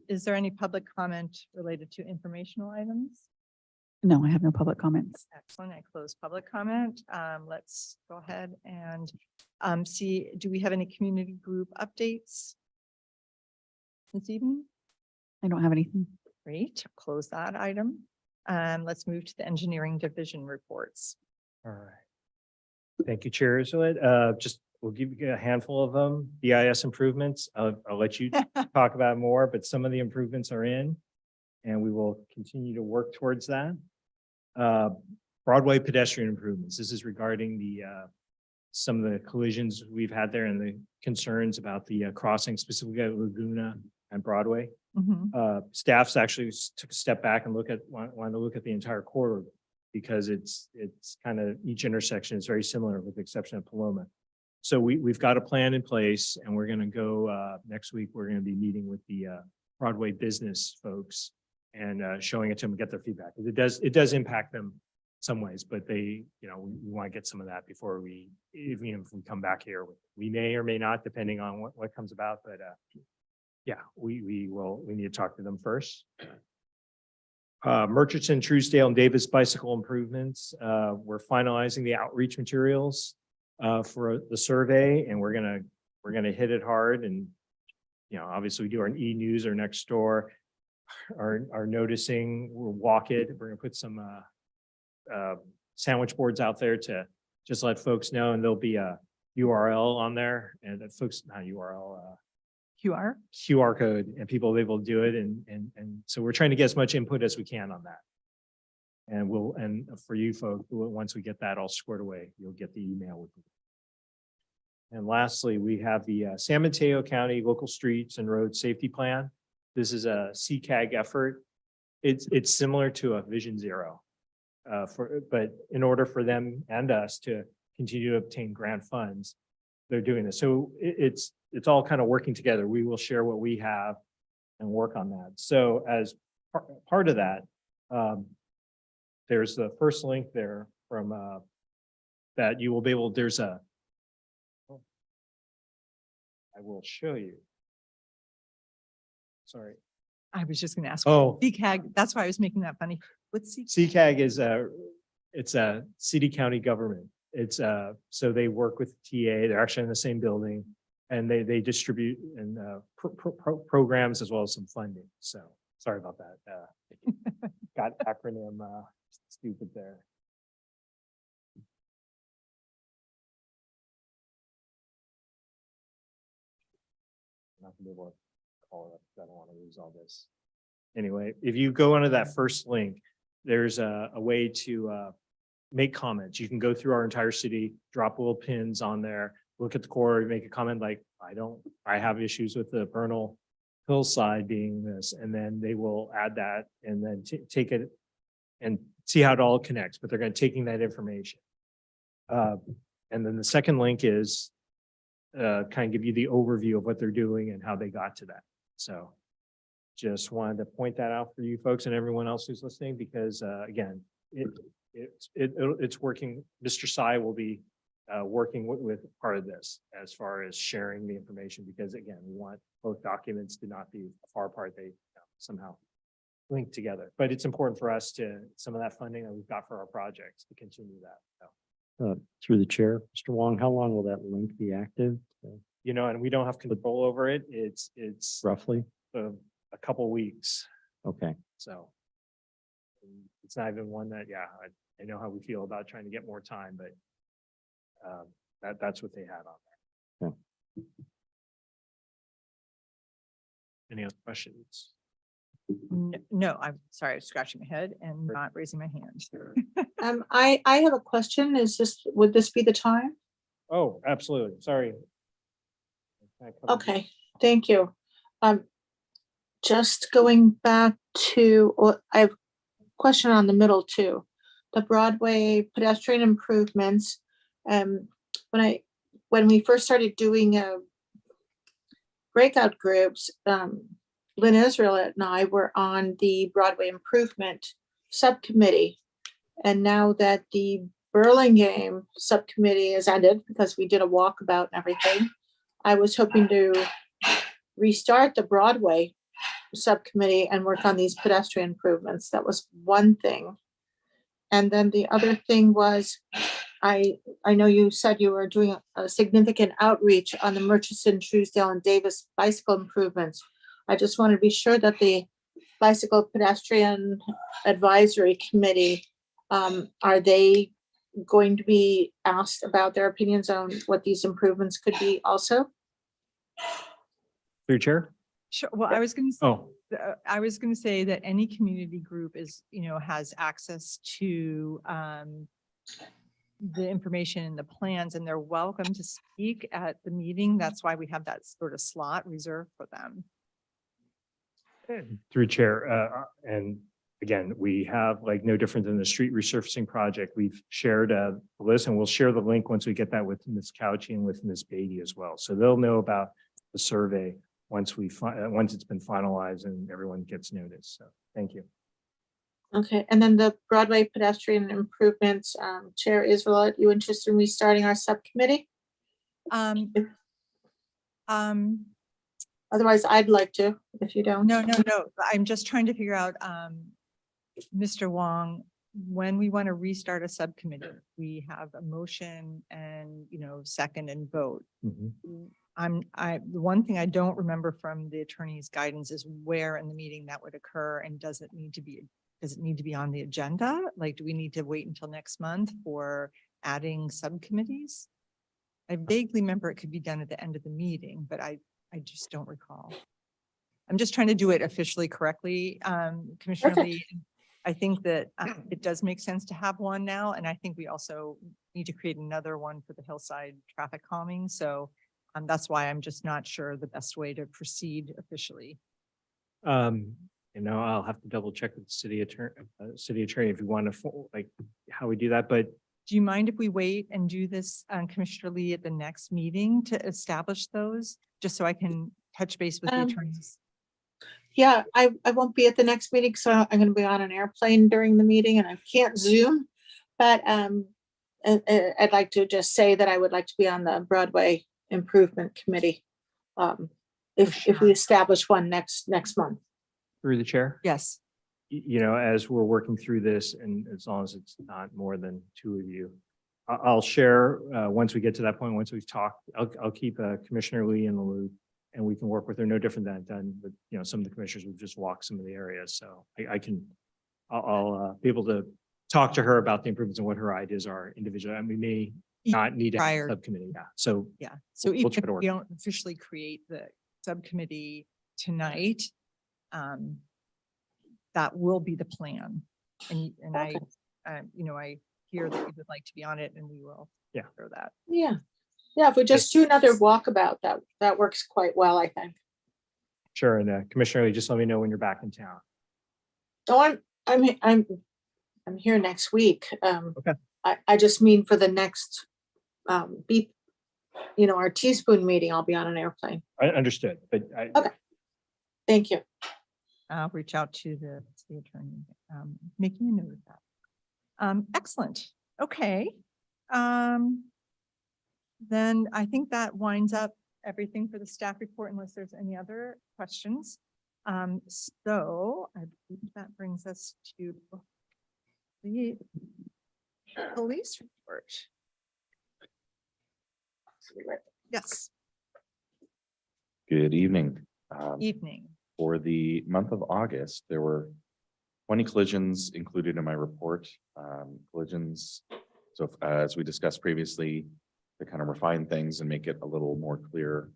Is there any public comment related to informational items? No, I have no public comments. Excellent. I close public comment. Let's go ahead and see, do we have any community group updates this evening? I don't have anything. Great, close that item. Let's move to the engineering division reports. All right. Thank you, Chair Israelit. Just, we'll give you a handful of them. BIS improvements. I'll let you talk about more, but some of the improvements are in, and we will continue to work towards that. Broadway pedestrian improvements. This is regarding the some of the collisions we've had there and the concerns about the crossing, specifically at Laguna and Broadway. Mhm. Staff's actually took a step back and wanted to look at the entire corridor, because it's kind of, each intersection is very similar with the exception of Paloma. So we've got a plan in place, and we're going to go next week. We're going to be meeting with the Broadway business folks and showing it to them and get their feedback. It does impact them some ways, but we want to get some of that before even if we come back here. We may or may not, depending on what comes about, but yeah, we need to talk to them first. Murchison, Truesdale, and Davis bicycle improvements. We're finalizing the outreach materials for the survey, and we're gonna hit it hard. And obviously we do our e-news, our next door, our noticing, we'll walk it. We're gonna put some sandwich boards out there to just let folks know, and there'll be a URL on there, and that folks, not URL, QR code, and people will be able to do it. And so we're trying to get as much input as we can on that. And for you folks, once we get that all squared away, you'll get the email with it. And lastly, we have the San Mateo County Local Streets and Road Safety Plan. This is a CCAG effort. It's similar to a Vision Zero. But in order for them and us to continue to obtain grant funds, they're doing this. So it's all kind of working together. We will share what we have and work on that. So as part of that, there's the first link there from that you will be able, I will show you. Sorry. I was just going to ask. Oh. CCAG, that's why I was making that funny. What's CCAG is it's a city county government. It's so they work with TA. They're actually in the same building, and they distribute and programs as well as some funding. So sorry about that. Got acronym stupid there. Not gonna be able to call it up. I don't want to lose all this. Anyway, if you go onto that first link, there's a way to make comments. You can go through our entire city, drop little pins on there, look at the core, make a comment like, I have issues with the Bernal Hillside being this, and then they will add that and then take it and see how it all connects, but they're going to taking that information. And then the second link is kind of give you the overview of what they're doing and how they got to that. So just wanted to point that out for you folks and everyone else who's listening, because again, it's working. Mr. Sy will be working with part of this as far as sharing the information, because again, we want both documents to not be far apart. They somehow link together, but it's important for us to, some of that funding that we've got for our projects, to continue that. So, Through the chair, Mr. Wong, how long will that link be active? and we don't have control over it. It's Roughly? a couple weeks. Okay. So And it's not even one that, yeah, I know how we feel about trying to get more time, but that's what they had on there. Any other questions? No, I'm sorry, I was scratching my head and not raising my hand. I have a question. Would this be the time? Oh, absolutely. Sorry. Okay, thank you. Just going back to, I have a question on the middle too. The Broadway pedestrian improvements. When we first started doing breakout groups, Lynn Israel and I were on the Broadway improvement subcommittee. And now that the Burlingame subcommittee has ended, because we did a walkabout and everything, I was hoping to restart the Broadway subcommittee and work on these pedestrian improvements. That was one thing. And then the other thing was, I know you said you were doing a significant outreach on the Murchison, Truesdale, and Davis bicycle improvements. I just want to be sure that the Bicycle Pedestrian Advisory Committee, are they going to be asked about their opinions on what these improvements could be also? Through chair? Sure. Well, I was going to Oh, I was going to say that any community group has access to the information and the plans, and they're welcome to speak at the meeting. That's why we have that sort of slot reserved for them. through chair. And again, we have like no different than the street resurfacing project. We've shared a list, and we'll share the link once we get that with Ms. Couchy and with Ms. Beatty as well. So they'll know about the survey once it's been finalized and everyone gets notice. So thank you. Okay, and then the Broadway pedestrian improvements, Chair Israel, are you interested in restarting our subcommittee? Otherwise, I'd like to, if you don't. No. I'm just trying to figure out, Mr. Wong, when we want to restart a subcommittee, we have a motion and, second and vote. The one thing I don't remember from the attorney's guidance is where in the meeting that would occur, and does it need to be on the agenda? Like, do we need to wait until next month for adding subcommittees? I vaguely remember it could be done at the end of the meeting, but I just don't recall. I'm just trying to do it officially correctly. Commissioner Perfect. Lee, I think that it does make sense to have one now. And I think we also need to create another one for the hillside traffic calming. So that's why I'm just not sure the best way to proceed officially. I'll have to double check with the city attorney if you want to like how we do that, but Do you mind if we wait and do this, Commissioner Lee, at the next meeting to establish those, just so I can touch base with the attorneys? Yeah, I won't be at the next meeting, so I'm going to be on an airplane during the meeting and I can't Zoom. But I'd like to just say that I would like to be on the Broadway Improvement Committee. If we establish one next month. through the chair. Yes. As we're working through this, and as long as it's not more than two of you, I'll share, once we get to that point, once we've talked, I'll keep Commissioner Lee in the loop, and we can work with her, no different than I've done with, some of the commissioners. We've just walked some of the areas. So I'll be able to talk to her about the improvements and what her ideas are individually. And we may not need to have a Prior. subcommittee. Yeah. So Yeah. So we'll even try if to work. we don't officially create the subcommittee tonight, that will be the plan. And Okay. I hear that you would like to be on it, and we will. Yeah. For that. Yeah. Yeah, if we just do another walkabout, that works quite well, I think. Sure. And Commissioner Lee, just let me know when you're back in town. Oh, I'm here next week. Okay. I just mean for the next our teaspoon meeting, I'll be on an airplane. I understood, but Okay. Thank you. I'll reach out to the attorney, making a note of that. Excellent. Okay. Then I think that winds up everything for the staff report, unless there's any other questions. So I believe that brings us to the police report. Yes, Good evening. evening. For the month of August, there were 20 collisions included in my report. Collisions. So as we discussed previously, to kind of refine things and make it a little more clear.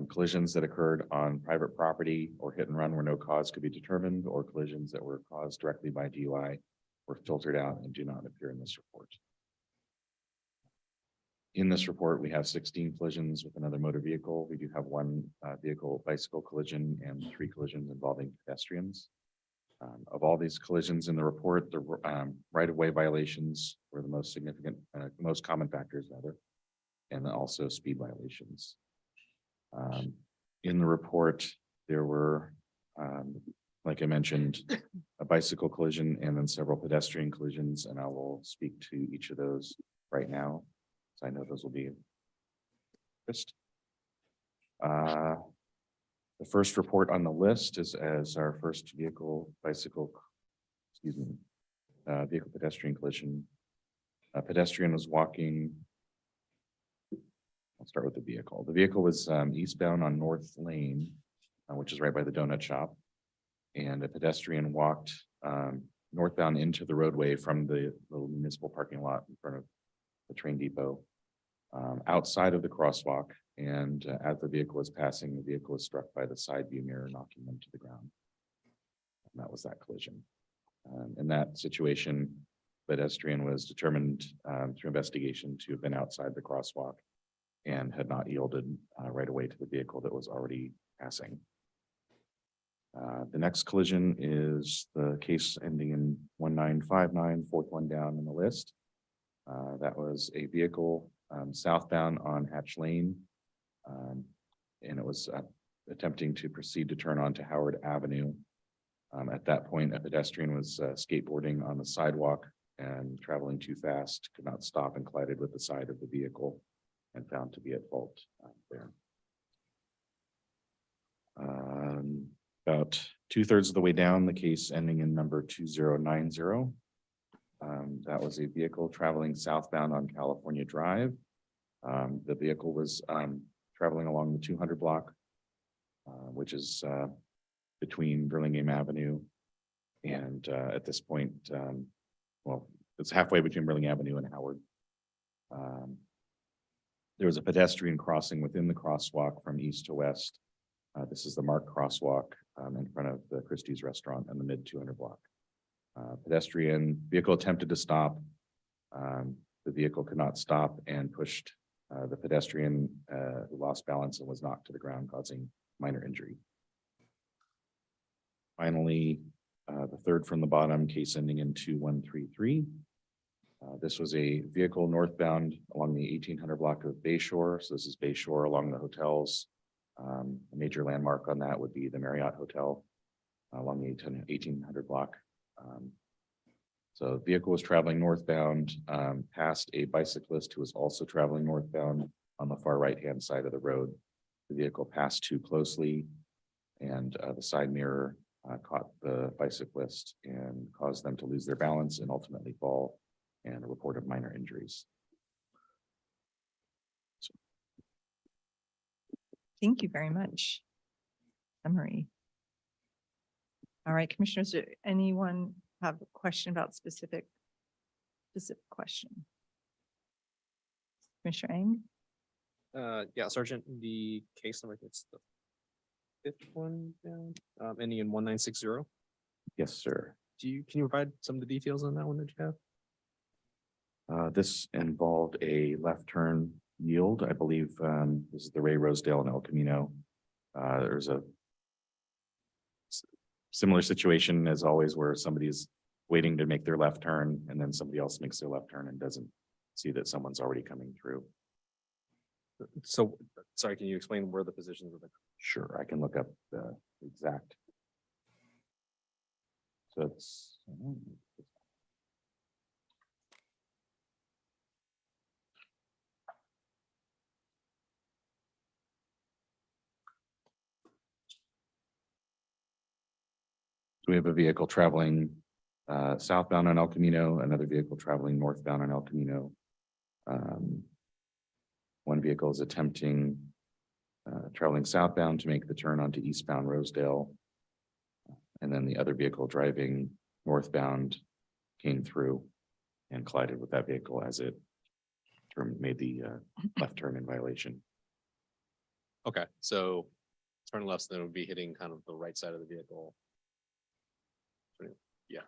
Collisions that occurred on private property or hit and run where no cause could be determined, or collisions that were caused directly by DUI were filtered out and do not appear in this report. In this report, we have 16 collisions with another motor vehicle. We do have one bicycle collision and 3 collisions involving pedestrians. Of all these collisions in the report, the right-of-way violations were the most significant, most common factors rather, and then also speed violations. In the report, there were, like I mentioned, a bicycle collision and then several pedestrian collisions, and I will speak to each of those right now. So I know those will be just. The first report on the list is as our first vehicle pedestrian collision. A pedestrian was walking. I'll start with the vehicle. The vehicle was eastbound on North Lane, which is right by the donut shop. And a pedestrian walked northbound into the roadway from the little municipal parking lot in front of the train depot, outside of the crosswalk. And as the vehicle was passing, the vehicle was struck by the side view mirror, knocking them to the ground. And that was that collision. In that situation, pedestrian was determined through investigation to have been outside the crosswalk and had not yielded right away to the vehicle that was already passing. The next collision is the case ending in 1959, fourth one down in the list. That was a vehicle southbound on Hatch Lane. And it was attempting to proceed to turn onto Howard Avenue. At that point, a pedestrian was skateboarding on the sidewalk and traveling too fast, could not stop and collided with the side of the vehicle and found to be at fault there. About 2/3 of the way down, the case ending in number 2090. That was a vehicle traveling southbound on California Drive. The vehicle was traveling along the 200 block, which is between Burlingame Avenue and at this point, well, it's halfway between Burlingame Avenue and Howard. There was a pedestrian crossing within the crosswalk from east to west. This is the marked crosswalk in front of the Christie's restaurant in the mid 200 block. Pedestrian vehicle attempted to stop. The vehicle could not stop and pushed the pedestrian who lost balance and was knocked to the ground, causing minor injury. Finally, the third from the bottom, case ending in 2133. This was a vehicle northbound along the 1800 block of Bayshore. So this is Bayshore along the hotels. A major landmark on that would be the Marriott Hotel along the 1800 block. So the vehicle was traveling northbound past a bicyclist who was also traveling northbound on the far right-hand side of the road. The vehicle passed too closely and the side mirror caught the bicyclist and caused them to lose their balance and ultimately fall, and a report of minor injuries. Thank you very much. Summary. All right, commissioners, do anyone have a question about specific question? Commissioner Eng? Yeah, Sergeant, the case number, it's the 5th one down, ending in 1960. Yes, sir. Can you provide some of the details on that one that you have? This involved a left turn yield. I believe this is the Ray Rosedale and El Camino. There's a similar situation as always where somebody's waiting to make their left turn and then somebody else makes their left turn and doesn't see that someone's already coming through. So, sorry, can you explain where the positions of the? Sure, I can look up the exact. So it's. We have a vehicle traveling southbound on El Camino, another vehicle traveling northbound on El Camino. One vehicle is attempting traveling southbound to make the turn onto eastbound Rosedale. And then the other vehicle driving northbound came through and collided with that vehicle as it made the left turn in violation. Okay, so turn left, then it would be hitting kind of the right side of the vehicle. Yeah.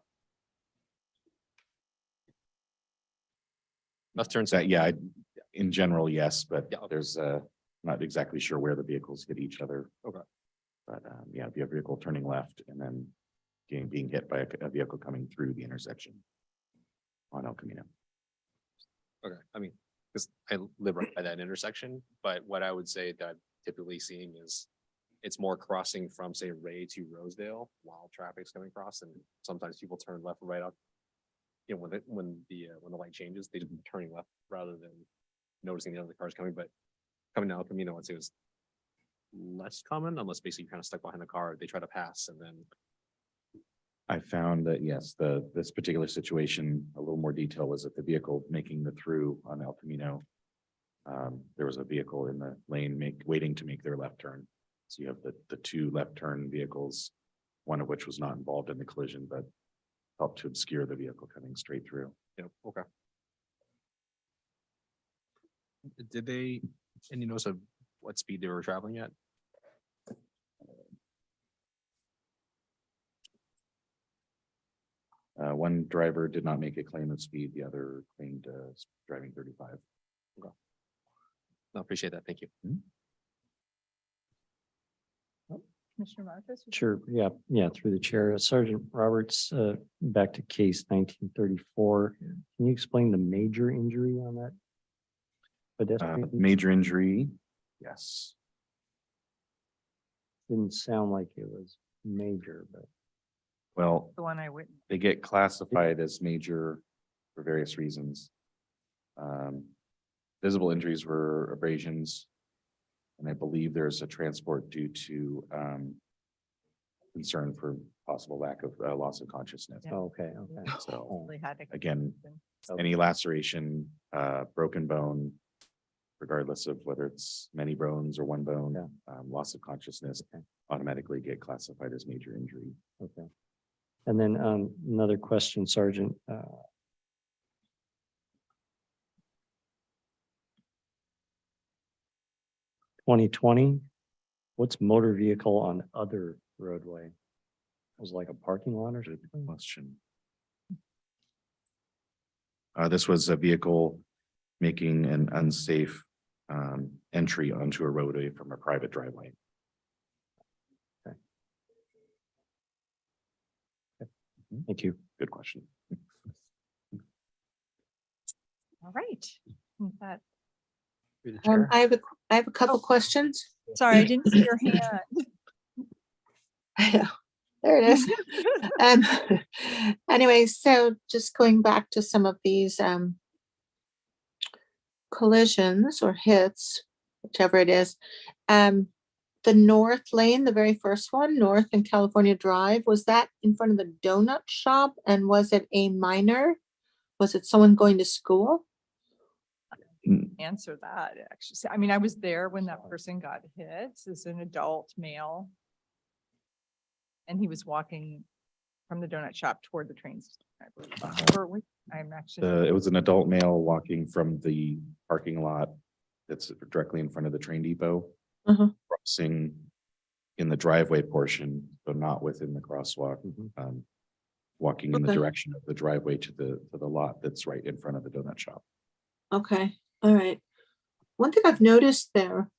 Left turn. That, yeah, in general, yes, but Yeah, okay. there's not exactly sure where the vehicles hit each other. Okay. But yeah, if you have a vehicle turning left and then being hit by a vehicle coming through the intersection on El Camino. Okay, I mean, because I live right by that intersection, but what I would say that I'm typically seeing is it's more crossing from, say, Ray to Rosedale while traffic's coming across, and sometimes people turn left or right up. You know, when the light changes, they just be turning left rather than noticing the other cars coming. But coming down El Camino, I'd say it was less common, unless basically you're kind of stuck behind the car. They try to pass, and then I found that, yes, this particular situation, a little more detail was that the vehicle making the through on El Camino. There was a vehicle in the lane waiting to make their left turn. So you have the two left turn vehicles, one of which was not involved in the collision, but helped to obscure the vehicle coming straight through. Yep, okay. Did they, any notice of what speed they were traveling at? One driver did not make a claim of speed, the other claimed driving 35. Okay. No, appreciate that. Thank you. Commissioner Marcus? Sure, yeah, through the chair. Sergeant Roberts, back to case 1934. Can you explain the major injury on that pedestrian? Major injury, yes. Didn't sound like it was major, but Well, The one I witnessed. they get classified as major for various reasons. Visible injuries were abrasions. And I believe there's a transport due to concern for possible lack of loss of consciousness. Yeah. okay. So They had to- again, any laceration, broken bone, regardless of whether it's many bones or one bone, loss of consciousness automatically get classified as major injury. Okay. And then another question, Sergeant. 2020, what's motor vehicle on other roadway? It was like a parking lot or something? Question. This was a vehicle making an unsafe entry onto a roadway from a private driveway. Thank you. Good question. All right. With that- I have a couple questions. Sorry, I didn't see your hand. I know. There it is. Anyway, so just going back to some of these collisions or hits, whichever it is. The north lane, the very first one, North and California Drive, was that in front of the donut shop? And was it a minor? Was it someone going to school? Answer that, actually. I mean, I was there when that person got hit as an adult male. And he was walking from the donut shop toward the train station. I'm actually. It was an adult male walking from the parking lot that's directly in front of the train depot. Crossing in the driveway portion, but not within the crosswalk. Walking in the Okay. direction of the driveway to the lot that's right in front of the donut shop. Okay, all right. One thing I've noticed there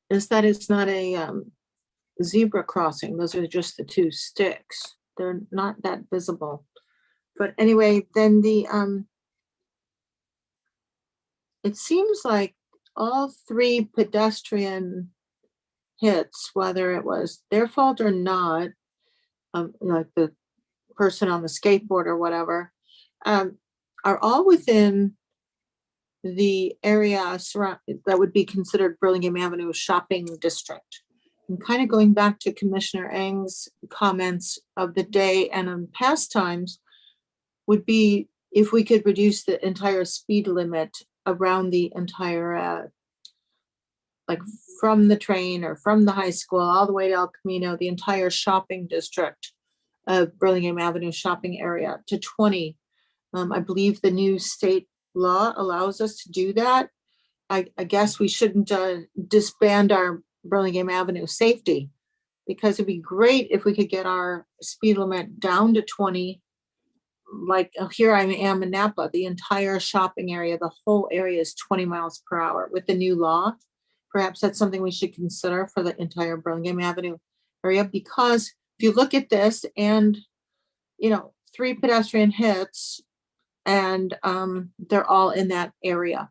is that it's not a zebra crossing. Those are just the two sticks. They're not that visible. But anyway, then it seems like all three pedestrian hits, whether it was their fault or not, like the person on the skateboard or whatever, are all within the area that would be considered Burlingame Avenue shopping district. And kind of going back to Commissioner Eng's comments of the day and in past times would be if we could reduce the entire speed limit around the entire like from the train or from the high school all the way to El Camino, the entire shopping district of Burlingame Avenue shopping area to 20. I believe the new state law allows us to do that. I guess we shouldn't disband our Burlingame Avenue safety, because it'd be great if we could get our speed limit down to 20. Like here I am in Napa, the entire shopping area, the whole area is 20 miles per hour with the new law. Perhaps that's something we should consider for the entire Burlingame Avenue area, because if you look at this and, 3 pedestrian hits and they're all in that area.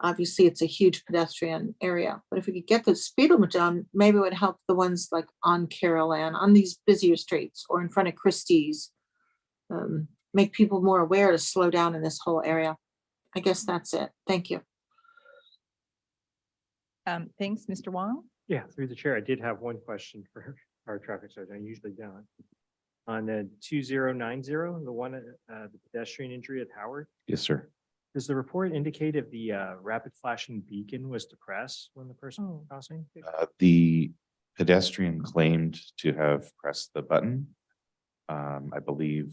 Obviously, it's a huge pedestrian area, but if we could get the speed limit down, maybe it would help the ones like on Carol Ann, on these busier streets or in front of Christie's. Make people more aware to slow down in this whole area. I guess that's it. Thank you. Thanks, Mr. Wong. Yeah, through the chair, I did have one question for our traffic sergeant. I usually don't. On the 2090, the one, the pedestrian injury at Howard, Yes, sir. does the report indicate if the rapid flashing beacon was depressed when the person was crossing? The pedestrian claimed to have pressed the button. I believe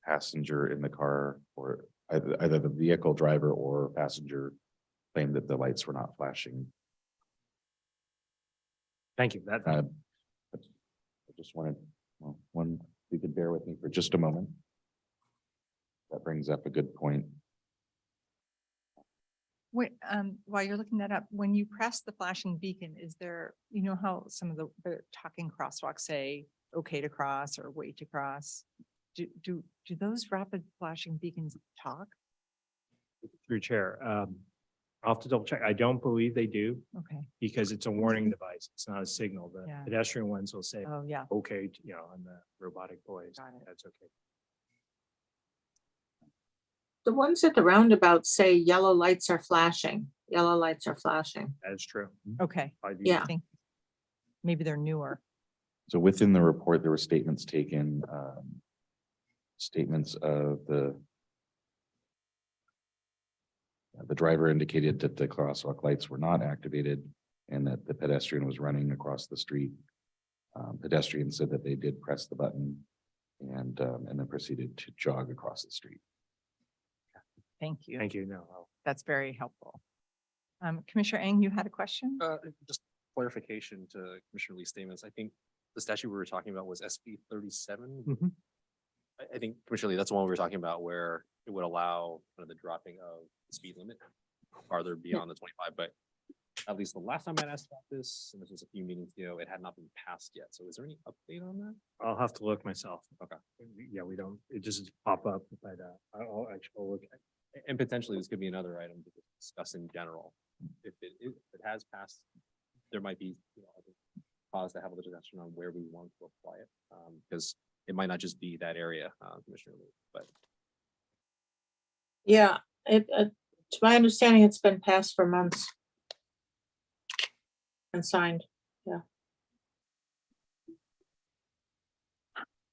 passenger in the car, or either the vehicle driver or passenger, claimed that the lights were not flashing. Thank you. That, I just wanted, if you could bear with me for just a moment. That brings up a good point. Wait, while you're looking that up, when you press the flashing beacon, is there, how some of the talking crosswalks say, okay to cross or wait to cross? Do those rapid flashing beacons talk? through chair, I'll have to double check. I don't believe they do, Okay. because it's a warning device. It's not a signal. The Yeah. pedestrian ones will say, Oh, yeah. okay, on the robotic voice. Got it. That's okay. The ones at the roundabout say yellow lights are flashing. Yellow lights are flashing. That is true. Okay. Yeah. Maybe they're newer. So within the report, there were statements taken, statements of the driver indicated that the crosswalk lights were not activated and that the pedestrian was running across the street. Pedestrian said that they did press the button and then proceeded to jog across the street. Thank you. Thank you. No. That's very helpful. Commissioner Eng, you had a question? Just clarification to Commissioner Lee's statements. I think the statute we were talking about was SB 37. Mhm. I think Commissioner Lee, that's the one we were talking about where it would allow kind of the dropping of the speed limit farther beyond the 25, but at least the last time I asked about this, and this was a few meetings ago, it had not been passed yet. So is there any update on that? I'll have to look myself. Okay. Yeah, we don't, it just pop up, but I'll actually look. And potentially this could be another item to discuss in general. If it has passed, there might be, I think, cause to have a discussion on where we want to apply it. Because it might not just be that area, Commissioner Lee, but Yeah, to my understanding, it's been passed for months. And signed.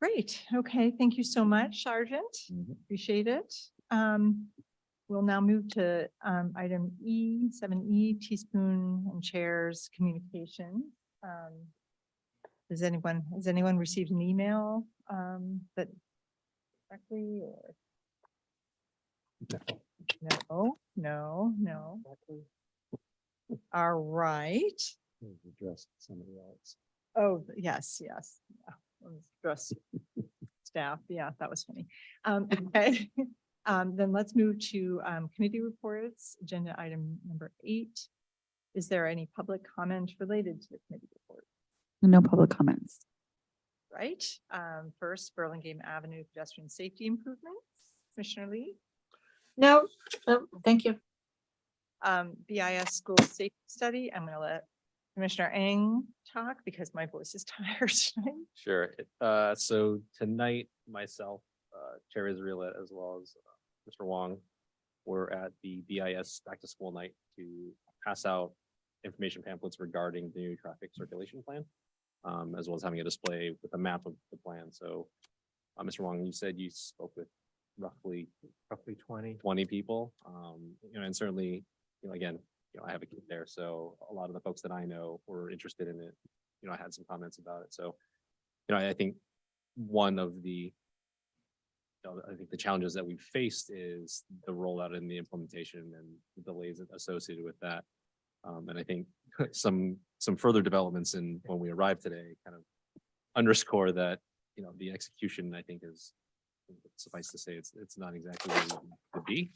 Great. Okay. Thank you so much, Sergeant. Appreciate it. We'll now move to item E, 7E, teaspoon and chairs communication. Has anyone received an email that directly or? No. All right. address somebody else. Oh, yes. Yeah. Address staff. Yeah, that was funny. Okay. Then let's move to committee reports, agenda item number 8. Is there any public comment related to the committee report? No public comments. Right. First, Burlingame Avenue pedestrian safety improvements. Commissioner Lee. No, thank you. BIS school safety study. I'm going to let Commissioner Eng talk because my voice is tired tonight. Sure. So tonight, myself, Chair Israel, as well as Mr. Wong, we're at the BIS back to school night to pass out information pamphlets regarding the new traffic circulation plan, as well as having a display with a map of the plan. So, Mr. Wong, you said you spoke with roughly 20. 20 people, and certainly, again, I have a kid there, so a lot of the folks that I know were interested in it. I had some comments about it. So, I think one of the I think the challenges that we've faced is the rollout and the implementation and the delays associated with that. And I think some further developments in when we arrived today kind of underscore that, the execution, I think, is, suffice to say, it's not exactly where we need to be.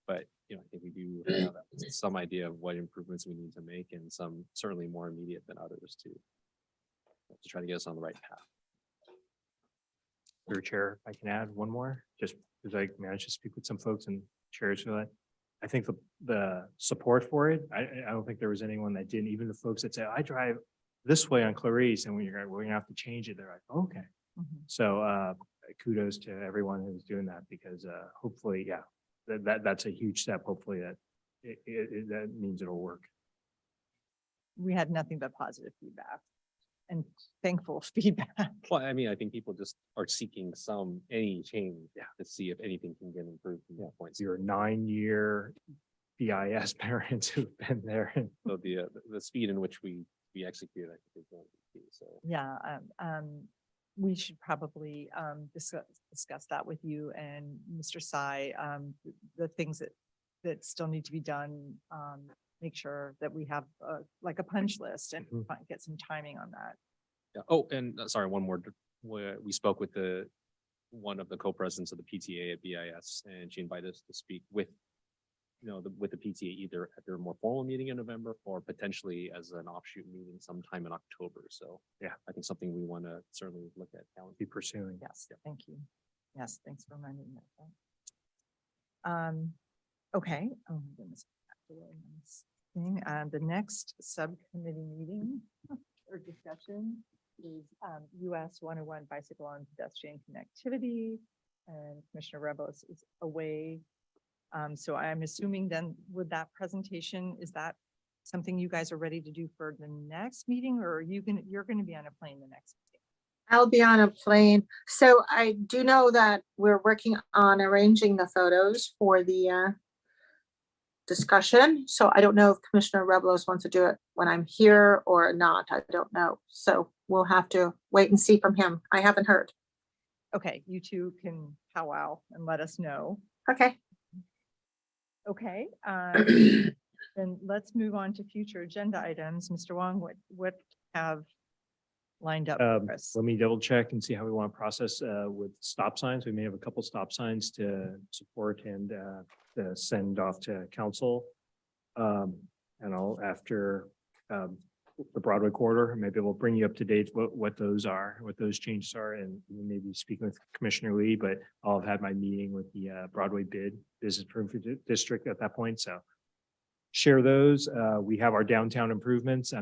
But, I think we do have some idea of what improvements we need to make, and some certainly more immediate than others to try to get us on the right path. Through chair, if I can add one more, just because I managed to speak with some folks and chairs for that. I think the support for it, I don't think there was anyone that didn't, even the folks that say, I drive this way on Clarice, and when we're gonna have to change it, they're like, okay. So kudos to everyone who's doing that, because hopefully, yeah, that's a huge step. Hopefully that that means it'll work. We had nothing but positive feedback and thankful feedback. Well, I mean, I think people just are seeking any change to see if anything can get improved from that point. So Your 9-year BIS parents who've been there. And the speed in which we execute, I think, is going to be key. So Yeah, we should probably discuss that with you and Mr. Sai, the things that still need to be done. Make sure that we have like a punch list and get some timing on that. yeah. Oh, and sorry, one more. We spoke with one of the co-presidents of the PTA at BIS, and she invited us to speak with with the PTA either at their more formal meeting in November or potentially as an offshoot meeting sometime in October. So yeah, I think something we want to certainly look at. Be pursuing. Yes, thank you. Yes, thanks for reminding me of that. Okay. Oh my goodness. Thing. The next subcommittee meeting or discussion is US 101 bicycle and pedestrian connectivity, and Commissioner Rebos is away. So I'm assuming then with that presentation, is that something you guys are ready to do for the next meeting, or are you're going to be on a plane the next meeting? I'll be on a plane. So I do know that we're working on arranging the photos for the discussion. So I don't know if Commissioner Reblos wants to do it when I'm here or not. I don't know. So we'll have to wait and see from him. I haven't heard. Okay, you two can powwow and let us know. Okay. Okay, then let's move on to future agenda items. Mr. Wong, what have lined up for us? Let me double check and see how we want to process with stop signs. We may have a couple stop signs to support and to send off to council. And I'll, after the Broadway corridor, maybe we'll bring you up to date what those are, what those changes are, and maybe speaking with Commissioner Lee, but I'll have had my meeting with the Broadway Business Improvement District at that point. So share those. We have our downtown improvements.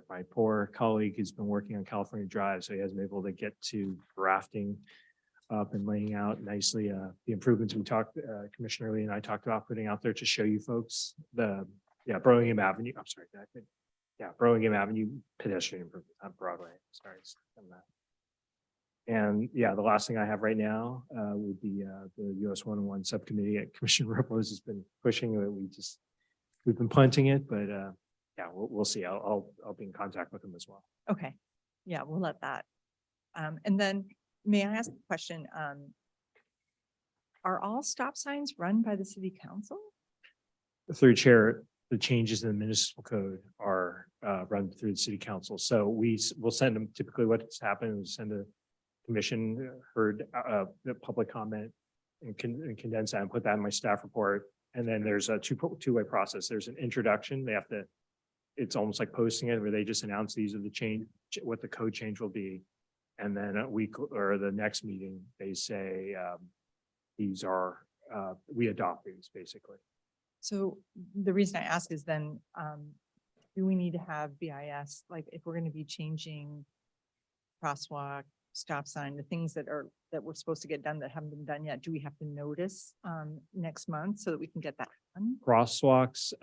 My poor colleague has been working on California Drive, so he hasn't been able to get to drafting up and laying out nicely the improvements we talked, Commissioner Lee and I talked about putting out there to show you folks Burlingame Avenue. I'm sorry. Burlingame Avenue pedestrian improvement on Broadway. Sorry. And the last thing I have right now would be the US 101 subcommittee. Commissioner Rebos has been pushing it. We've been punting it, but we'll see. I'll be in contact with them as well. Okay, yeah, we'll let that. And then may I ask a question? Are all stop signs run by the city council? Through chair, the changes in the municipal code are run through the city council. So we will send them. Typically what's happened is send a commission, heard the public comment and condense that and put that in my staff report. And then there's a two-way process. There's an introduction. They have to, it's almost like posting it where they just announce these are the change, what the code change will be. And then a week or the next meeting, they say, these are, we adopt these basically. So the reason I ask is then, do we need to have BIS, like if we're going to be changing crosswalk, stop sign, the things that we're supposed to get done that haven't been done yet, do we have to notice next month so that we can get that done? Crosswalks,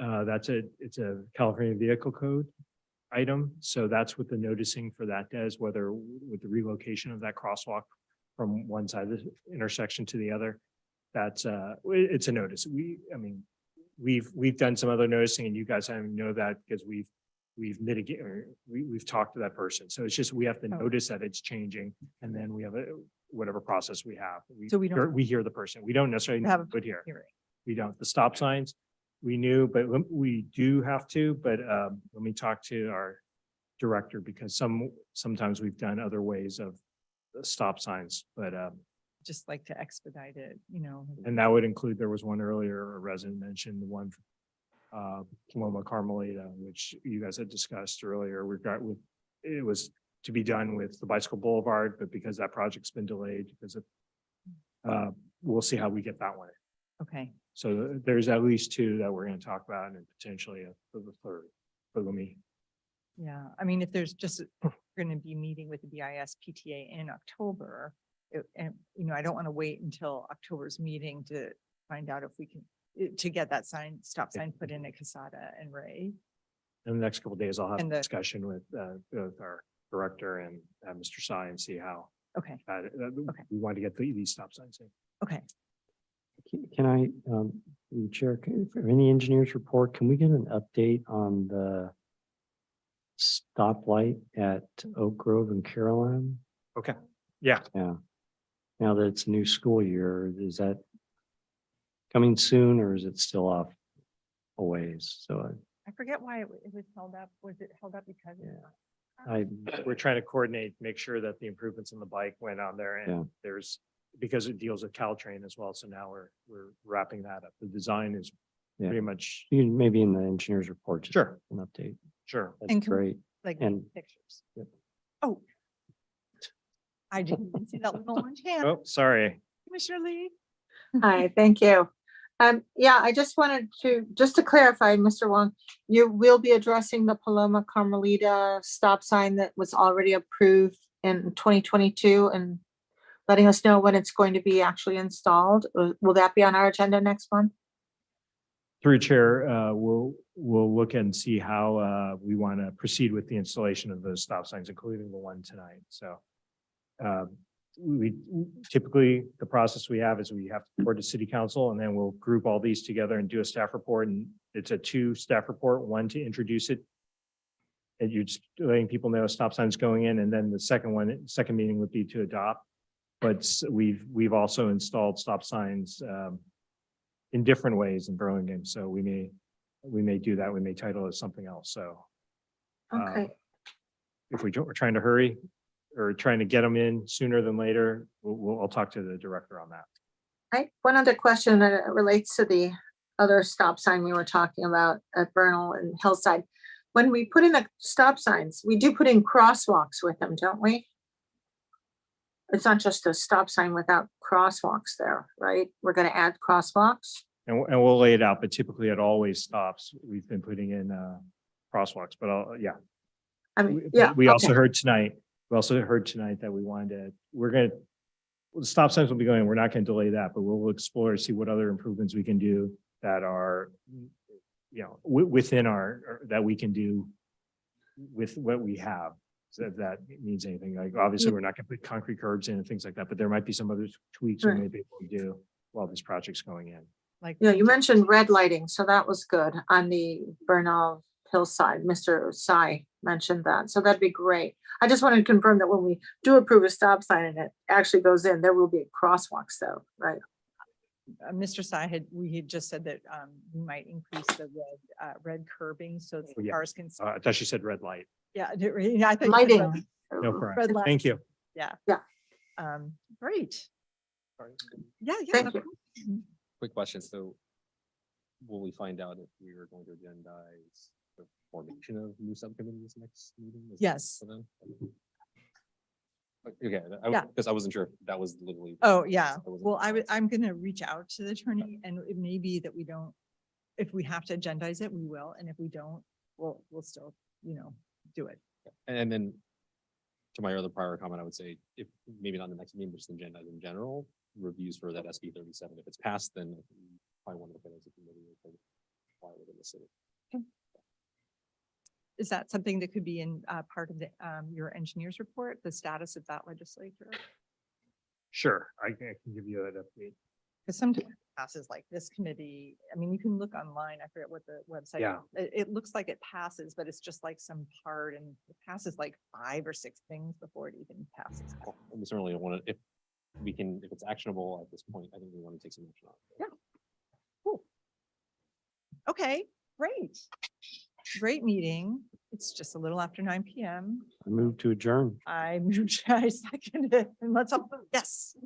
it's a California Vehicle Code item. So that's what the noticing for that does, whether with the relocation of that crosswalk from one side of the intersection to the other. That's it's a notice. we've done some other noticing and you guys haven't know that because we've mitigated, or we've talked to that person. So it's just, we have to Oh. notice that it's changing and then we have whatever process we have. So we don't- We hear the person. We don't necessarily Have a put here. hearing. We don't. The stop signs, we knew, but we do have to, but let me talk to our director because sometimes we've done other ways of the stop signs, but Just like to expedite it, you know. and that would include, there was one earlier, a resident mentioned the one Paloma Carmelita, which you guys had discussed earlier. It was to be done with the bicycle boulevard, but because that project's been delayed because of we'll see how we get that one. Okay, So there's at least two that we're going to talk about and potentially for the third, for me. yeah. I mean, if there's just, we're going to be meeting with the BIS PTA in October. And, you know, I don't want to wait until October's meeting to find out if we can, to get that stop sign put in at Casada and Ray. In the next couple of days, I'll have And a the- discussion with our director and Mr. Sy and see how Okay, we want to get these stop signs in. okay. Can I, through the chair, for any engineers report, can we get an update on the stoplight at Oak Grove and Caroline? Okay, yeah. Yeah. Now that it's a new school year, is that coming soon or is it still off a ways? So I forget why it was held up. Was it held up because? We're trying to coordinate, make sure that the improvements on the bike went on there Yeah. and because it deals with Caltrain as well. So now we're wrapping that up. The design is Yeah. pretty much, you can maybe in the engineer's report. just Sure. An update. sure. That's And can we- great. Like And- pictures. Yep. Oh. I didn't even see that little orange hand. Oh, sorry. Commissioner Lee. Hi, thank you. Yeah, I just wanted just to clarify, Mr. Wong, you will be addressing the Paloma Carmelita stop sign that was already approved in 2022 and letting us know when it's going to be actually installed. Will that be on our agenda next month? Through chair, we'll look and see how we want to proceed with the installation of those stop signs, including the one tonight. So we typically, the process we have is we have to report to city council and then we'll group all these together and do a staff report. And it's a 2-staff report, one to introduce it. And you're just letting people know a stop sign's going in. And then the second meeting would be to adopt. But we've also installed stop signs in different ways in Burlingame. So we may do that. We may title it something else. So Okay, if we're trying to hurry or trying to get them in sooner than later, I'll talk to the director on that. one other question that relates to the other stop sign we were talking about at Bernal and Hillside. When we put in the stop signs, we do put in crosswalks with them, don't we? It's not just a stop sign without crosswalks there, right? We're gonna add crosswalks. And we'll lay it out, but typically it always stops. We've been putting in crosswalks, but yeah. I mean, yeah. We also okay. heard tonight, that the stop signs will be going, we're not going to delay that, but we'll explore, see what other improvements we can do that are, within that we can do with what we have. So if that means anything, like obviously we're not going to put concrete curbs in and things like that, but there might be some other tweaks we Right. may be able to do while this project's going in. Like. Yeah, you mentioned red lighting, so that was good on the Bernal Hillside. Mr. Sy mentioned that, so that'd be great. I just wanted to confirm that when we do approve a stop sign and it actually goes in, there will be crosswalks though, right? Mr. Sy we had just said that we might increase the red curbing so that Yeah. cars can. I thought she said red light. Yeah, I thought you said Lighting. red- No problem. red light. Thank you. Yeah. Yeah. Great. Yeah, yeah. Thank you. Quick question. So will we find out if we are going to agendize the formation of new subcommittees next meeting? Is that Yes. for them? Okay, Yeah. because I wasn't sure if that was literally. Oh, yeah. I wasn't Well, sure. I'm gonna reach out to the attorney and it may be that we don't, if we have to agendize it, we will. And if we don't, we'll still, do it. And then to my other prior comment, I would say if maybe not in the next meeting, but just agenda in general, reviews for that SB 37. If it's passed, then we probably want to look at it as a committee or apply within the city. Is that something that could be in part of the your engineer's report, the status of that legislature? Sure, I can give you an update. Because sometimes it passes like this committee, I mean, you can look online, I forget what the website. Yeah. It looks like it passes, but it's just like some part and it passes like 5 or 6 things before it even passes. We certainly want to, if we can, if it's actionable at this point, I think we want to take some action on it. Okay, great. Great meeting. It's just a little after 9 PM. I move to adjourn. I moved, I seconded it, and let's all, vote yes.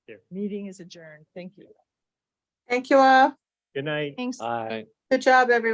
Here. Meeting is adjourned. Thank you. Thank you all. Good night. Thanks. Aye. Good job, everyone.